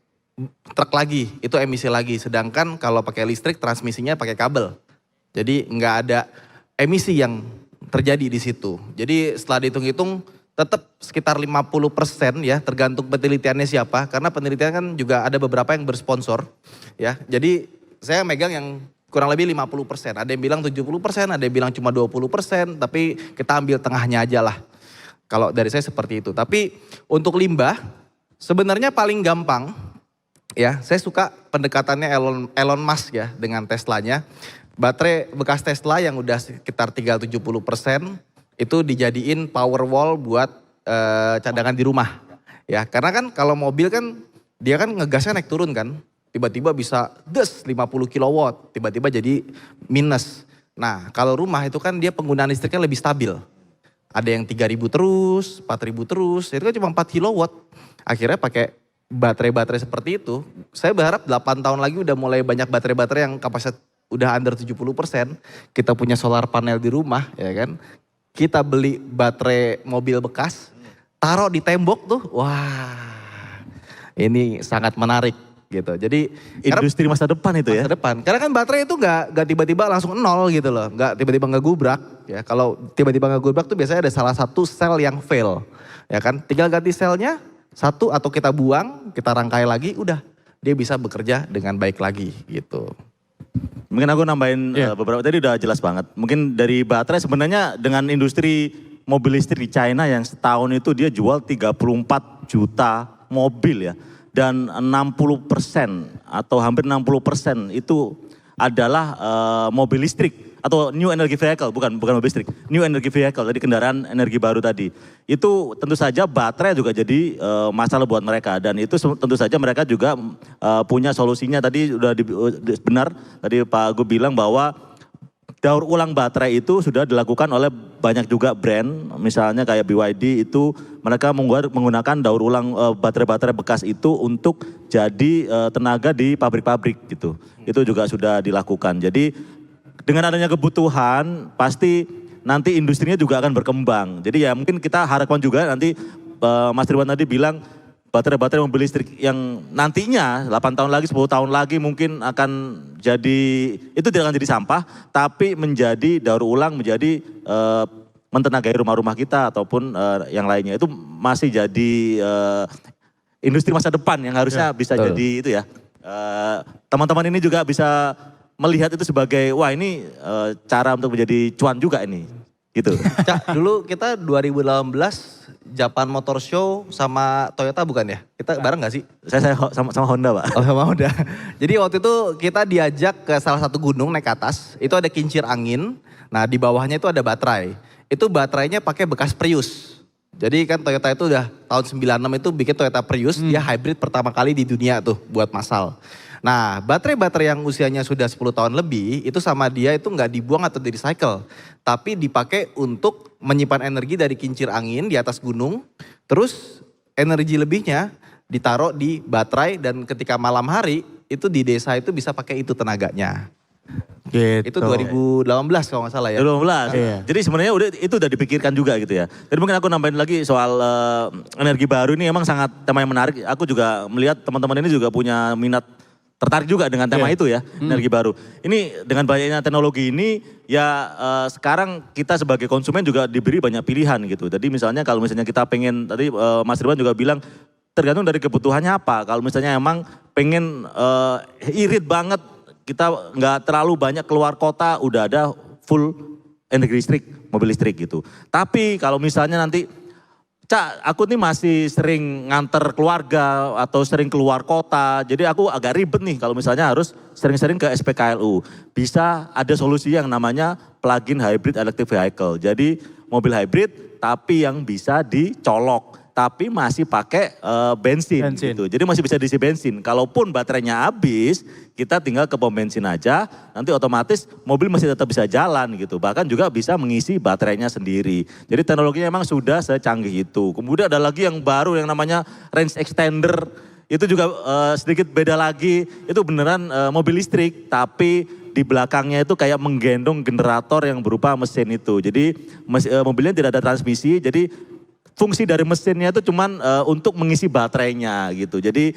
truk lagi, itu emisi lagi. Sedangkan kalau pakai listrik transmisinya pakai kabel. Jadi nggak ada emisi yang terjadi di situ. Jadi setelah dihitung-hitung tetap sekitar 50% ya, tergantung penelitiannya siapa. Karena penelitian kan juga ada beberapa yang bersponsor ya. Jadi saya megang yang kurang lebih 50%. Ada yang bilang 70%, ada yang bilang cuma 20%, tapi kita ambil tengahnya aja lah. Kalau dari saya seperti itu. Tapi untuk limbah sebenarnya paling gampang ya. Saya suka pendekatannya Elon Musk ya dengan Teslanya. Baterai bekas Tesla yang udah sekitar tinggal 70% itu dijadiin power wall buat cadangan di rumah. Ya, karena kan kalau mobil kan dia kan ngegasnya naik turun kan. Tiba-tiba bisa 50 kilowatt, tiba-tiba jadi minus. Nah, kalau rumah itu kan dia penggunaan listriknya lebih stabil. Ada yang 3.000 terus, 4.000 terus, itu kan cuma 4 kilowatt. Akhirnya pakai baterai-baterai seperti itu. Saya berharap 8 tahun lagi udah mulai banyak baterai-baterai yang kapasitas udah under 70%, kita punya solar panel di rumah ya kan. Kita beli baterai mobil bekas, taruh di tembok tuh, wah ini sangat menarik gitu. Jadi industri masa depan itu ya? Masa depan, karena kan baterai itu nggak tiba-tiba langsung nol gitu loh, nggak tiba-tiba ngegubrak ya. Kalau tiba-tiba ngegubrak tuh biasanya ada salah satu sel yang fail ya kan. Tinggal ganti selnya satu atau kita buang, kita rangkai lagi, udah dia bisa bekerja dengan baik lagi gitu. Mungkin aku nambahin beberapa, tadi udah jelas banget. Mungkin dari baterai sebenarnya dengan industri mobil listrik di China yang setahun itu dia jual 34 juta mobil ya. Dan 60% atau hampir 60% itu adalah mobil listrik atau new energy vehicle, bukan mobil listrik. New energy vehicle, tadi kendaraan energi baru tadi. Itu tentu saja baterai juga jadi masalah buat mereka. Dan itu tentu saja mereka juga punya solusinya. Tadi udah benar, tadi Pak Agus bilang bahwa daur ulang baterai itu sudah dilakukan oleh banyak juga brand. Misalnya kayak BYD itu mereka menggunakan daur ulang baterai-baterai bekas itu untuk jadi tenaga di pabrik-pabrik gitu. Itu juga sudah dilakukan. Jadi dengan adanya kebutuhan pasti nanti industrinya juga akan berkembang. Jadi ya mungkin kita harapkan juga nanti Mas Ridwan tadi bilang baterai-baterai mobil listrik yang nantinya 8 tahun lagi, 10 tahun lagi mungkin akan jadi, itu tidak akan jadi sampah, tapi menjadi daur ulang, menjadi mentenagai rumah-rumah kita ataupun yang lainnya. Itu masih jadi industri masa depan yang harusnya bisa jadi itu ya. Teman-teman ini juga bisa melihat itu sebagai, wah ini cara untuk menjadi cuan juga ini. Gitu. Cak, dulu kita 2018 Japan Motor Show sama Toyota bukan ya? Kita bareng gak sih? Saya sama Honda Pak. Oh sama Honda. Jadi waktu itu kita diajak ke salah satu gunung naik ke atas. Itu ada kincir angin. Nah di bawahnya itu ada baterai. Itu baterainya pakai bekas Prius. Jadi kan Toyota itu udah tahun 96 itu bikin Toyota Prius. Dia hybrid pertama kali di dunia tuh buat massal. Nah baterai-baterai yang usianya sudah 10 tahun lebih itu sama dia itu nggak dibuang atau di recycle. Tapi dipakai untuk menyimpan energi dari kincir angin di atas gunung. Terus energi lebihnya ditaruh di baterai dan ketika malam hari itu di desa itu bisa pakai itu tenaganya. Gitu. Itu 2018 kalau nggak salah ya. 2018. Iya. Jadi sebenarnya itu udah dipikirkan juga gitu ya. Jadi mungkin aku nambahin lagi soal energi baru ini emang sangat tema yang menarik. Aku juga melihat teman-teman ini juga punya minat tertarik juga dengan tema itu ya, energi baru. Ini dengan banyaknya teknologi ini ya sekarang kita sebagai konsumen juga diberi banyak pilihan gitu. Jadi misalnya kalau misalnya kita pengen, tadi Mas Ridwan juga bilang tergantung dari kebutuhannya apa. Kalau misalnya emang pengen irit banget, kita nggak terlalu banyak keluar kota, udah ada full energi listrik, mobil listrik gitu. Tapi kalau misalnya nanti Cak, aku nih masih sering nganter keluarga atau sering keluar kota. Jadi aku agak ribet nih kalau misalnya harus sering-sering ke SPKLU. Bisa ada solusi yang namanya plug-in hybrid electric vehicle. Jadi mobil hybrid tapi yang bisa dicolok. Tapi masih pakai bensin gitu. Jadi masih bisa diisi bensin. Kalaupun baterainya habis, kita tinggal ke pom bensin aja. Nanti otomatis mobil masih tetap bisa jalan gitu. Bahkan juga bisa mengisi baterainya sendiri. Jadi teknologinya memang sudah secanggih itu. Kemudian ada lagi yang baru yang namanya range extender. Itu juga sedikit beda lagi. Itu beneran mobil listrik. Tapi di belakangnya itu kayak menggendong generator yang berupa mesin itu. Jadi mobilnya tidak ada transmisi. Jadi fungsi dari mesinnya itu cuman untuk mengisi baterainya gitu. Jadi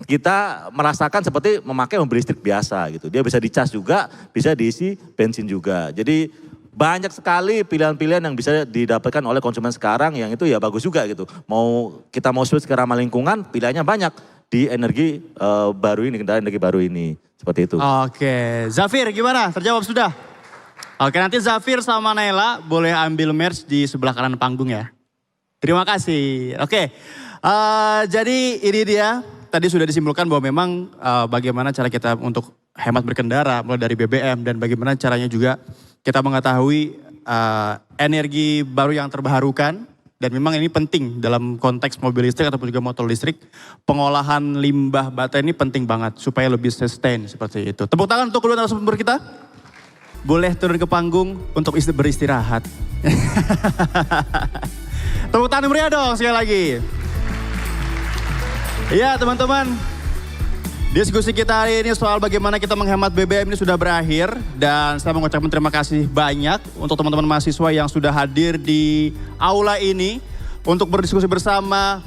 kita merasakan seperti memakai mobil listrik biasa gitu. Dia bisa dicas juga, bisa diisi bensin juga. Jadi banyak sekali pilihan-pilihan yang bisa didapatkan oleh konsumen sekarang yang itu ya bagus juga gitu. Kita mau switch ke ramah lingkungan, pilihannya banyak di energi baru ini, kendaraan energi baru ini. Seperti itu. Oke, Zafir gimana? Terjawab sudah? Oke, nanti Zafir sama Naila boleh ambil merch di sebelah kanan panggung ya. Terima kasih. Oke, jadi ini dia. Tadi sudah disimpulkan bahwa memang bagaimana cara kita untuk hemat berkendara mulai dari BBM dan bagaimana caranya juga kita mengetahui energi baru yang terbarukan. Dan memang ini penting dalam konteks mobil listrik ataupun juga motor listrik. Pengolahan limbah baterai ini penting banget supaya lebih sustain seperti itu. Tepuk tangan untuk kedua narasumber kita. Boleh turun ke panggung untuk beristirahat. Tepuk tangan meriah dong sekali lagi. Ya teman-teman, diskusi kita hari ini soal bagaimana kita menghemat BBM ini sudah berakhir. Dan saya mengucapkan terima kasih banyak untuk teman-teman mahasiswa yang sudah hadir di aula ini. Untuk berdiskusi bersama,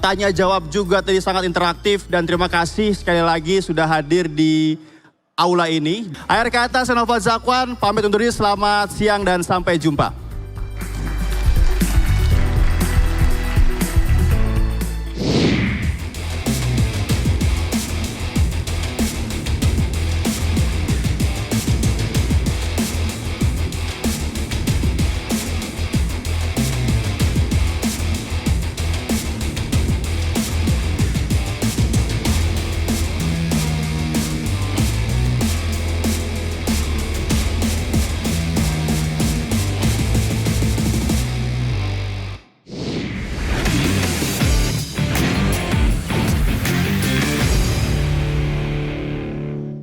tanya jawab juga tadi sangat interaktif. Dan terima kasih sekali lagi sudah hadir di aula ini. Akhir kata, saya Nova Zakwan, pamit undur diri, selamat siang dan sampai jumpa.